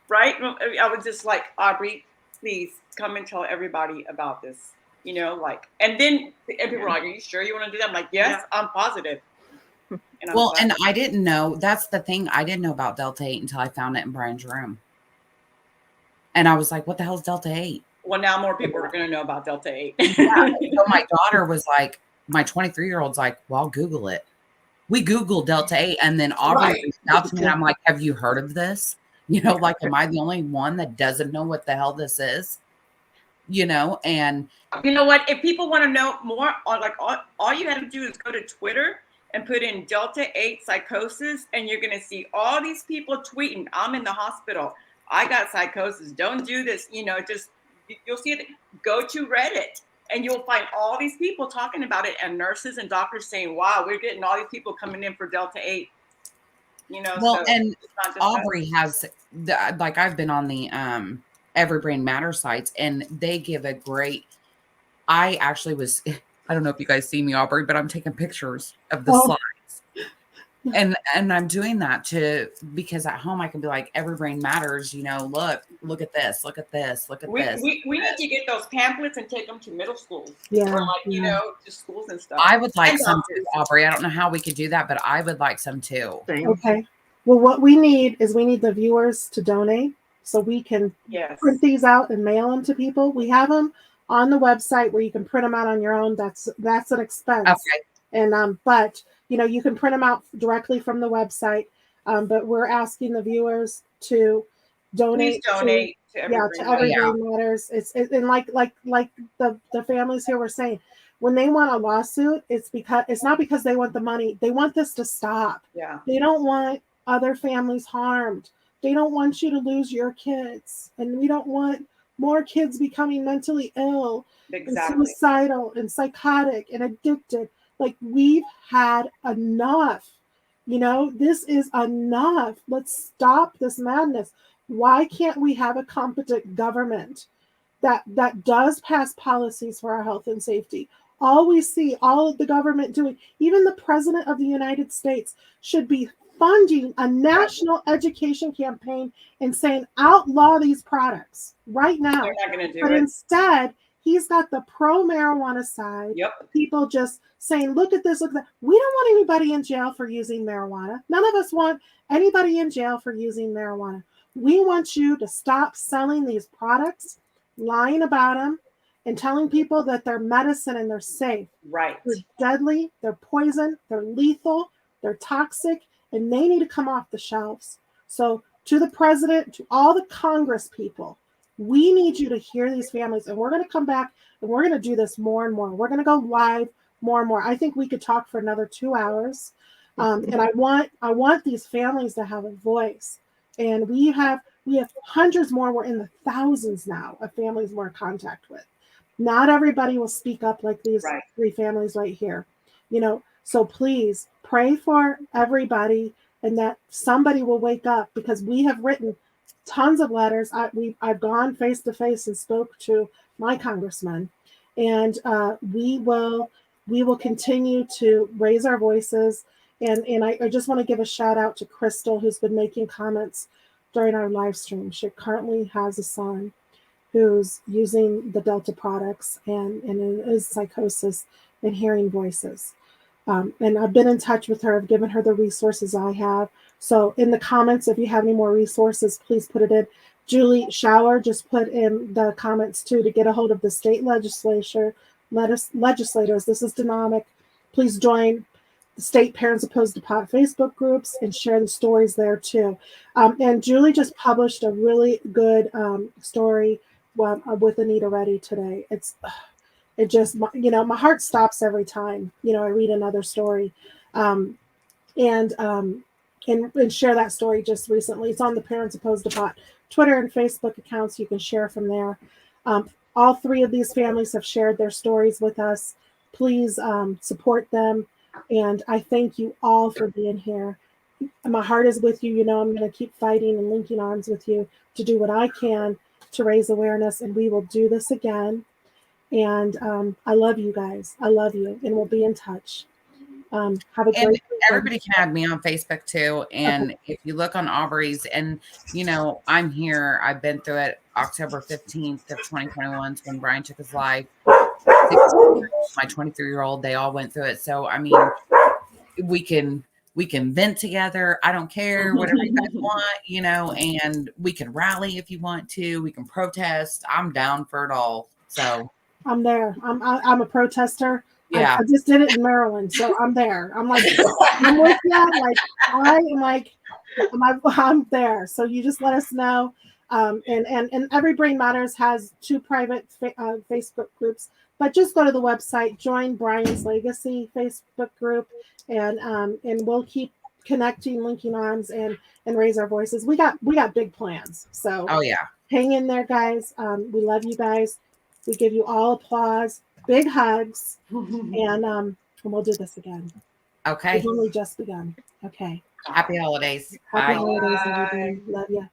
right? I was just like, Aubrey, please come and tell everybody about this, and then people were like, are you sure you want to do that? I'm like, yes, I'm positive. And I didn't know, that's the thing. I didn't know about Delta-8 until I found it in Brian's room. And I was like, what the hell is Delta-8? Well, now more people are going to know about Delta-8. So my daughter was like, my 23-year-old's like, well, I'll Google it. We Googled Delta-8 and then Aubrey reached out to me and I'm like, have you heard of this? Like, am I the only one that doesn't know what the hell this is? And you know what? If people want to know more, all you have to do is go to Twitter and put in Delta-8 psychosis, and you're going to see all these people tweeting, I'm in the hospital. I got psychosis. Don't do this. You'll see it. Go to Reddit and you'll find all these people talking about it, and nurses and doctors saying, wow, we're getting all these people coming in for Delta-8. Well, and Aubrey has, I've been on the Every Brain Matter sites, and they give a great, I actually was, I don't know if you guys see me, Aubrey, but I'm taking pictures of the slides. And I'm doing that because at home I can be like, Every Brain Matters, look at this, look at this, look at this. We need to get those pamphlets and take them to middle schools. Yeah. Or to schools and stuff. I would like some too, Aubrey. I don't know how we could do that, but I would like some too. Okay. Well, what we need is the viewers to donate so we can print these out and mail them to people. We have them on the website where you can print them out on your own. That's an expense. Okay. And but you can print them out directly from the website. But we're asking the viewers to donate. Please donate to Every Brain Matters. And like the families here were saying, when they want a lawsuit, it's not because they want the money. They want this to stop. Yeah. They don't want other families harmed. They don't want you to lose your kids, and we don't want more kids becoming mentally ill, and suicidal, and psychotic, and addicted. Like, we've had enough. This is enough. Let's stop this madness. Why can't we have a competent government that does pass policies for our health and safety? All we see, all of the government doing, even the president of the United States should be funding a national education campaign and saying, outlaw these products right now. They're not going to do but it. Instead, he's got the pro-marijuana side. Yep. People just saying, look at this, look at that. We don't want anybody in jail for using marijuana. None of us want anybody in jail for using marijuana. We want you to stop selling these products, lying about them, and telling people that they're medicine and they're safe. Right. They're deadly, they're poison, they're lethal, they're toxic, and they need to come off the shelves. So to the president, to all the Congress people, we need you to hear these families, and we're going to come back and we're going to do this more and more. We're going to go live more and more. I think we could talk for another 2 hours. And I want these families to have a voice. And we have hundreds more. We're in the thousands now of families we're in contact with. Not everybody will speak up like these 3 families right here. So please pray for everybody, and that somebody will wake up, because we have written tons of letters. I've gone face to face and spoke to my congressman, and we will continue to raise our voices. And I just want to give a shout out to Crystal, who's been making comments during our live stream. She currently has a son who's using the Delta products and is psychosis and hearing voices. And I've been in touch with her. I've given her the resources I have. So in the comments, if you have any more resources, please put it in. Julie Shower just put in the comments too to get a hold of the state legislators. This is dynamic. Please join the State Parents Opposed to Pot Facebook groups and share the stories there too. And Julie just published a really good story with Anita Reddy today. It just, my heart stops every time, I read another story. And share that story just recently. It's on the Parents Opposed to Pot Twitter and Facebook accounts. You can share from there. All three of these families have shared their stories with us. Please support them. And I thank you all for being here. My heart is with you. I'm going to keep fighting and linking arms with you to do what I can to raise awareness. And we will do this again. And I love you guys. I love you. And we'll be in touch. Have a great weekend. Everybody can add me on Facebook too. And if you look on Aubrey's, and I'm here, I've been through it. October 15th of 2021 is when Brian took his life. My 23-year-old, they all went through it. So I mean, we can vent together. I don't care, whatever you guys want, and we can rally if you want to. We can protest. I'm down for it all. So I'm there. I'm a protester. Yeah. I just did it in Maryland, so I'm there. I'm like, I'm with you. I'm there. So you just let us know. And Every Brain Matters has 2 private Facebook groups, but just go to the website, join Brian's Legacy Facebook group, and we'll keep connecting, linking arms, and raise our voices. We got big plans. So hang in there, guys. We love you guys. We give you all applause. Big hugs, and we'll do this again. Okay. We've only just begun. Okay. Happy holidays. Happy Bye. holidays, everybody. Love you.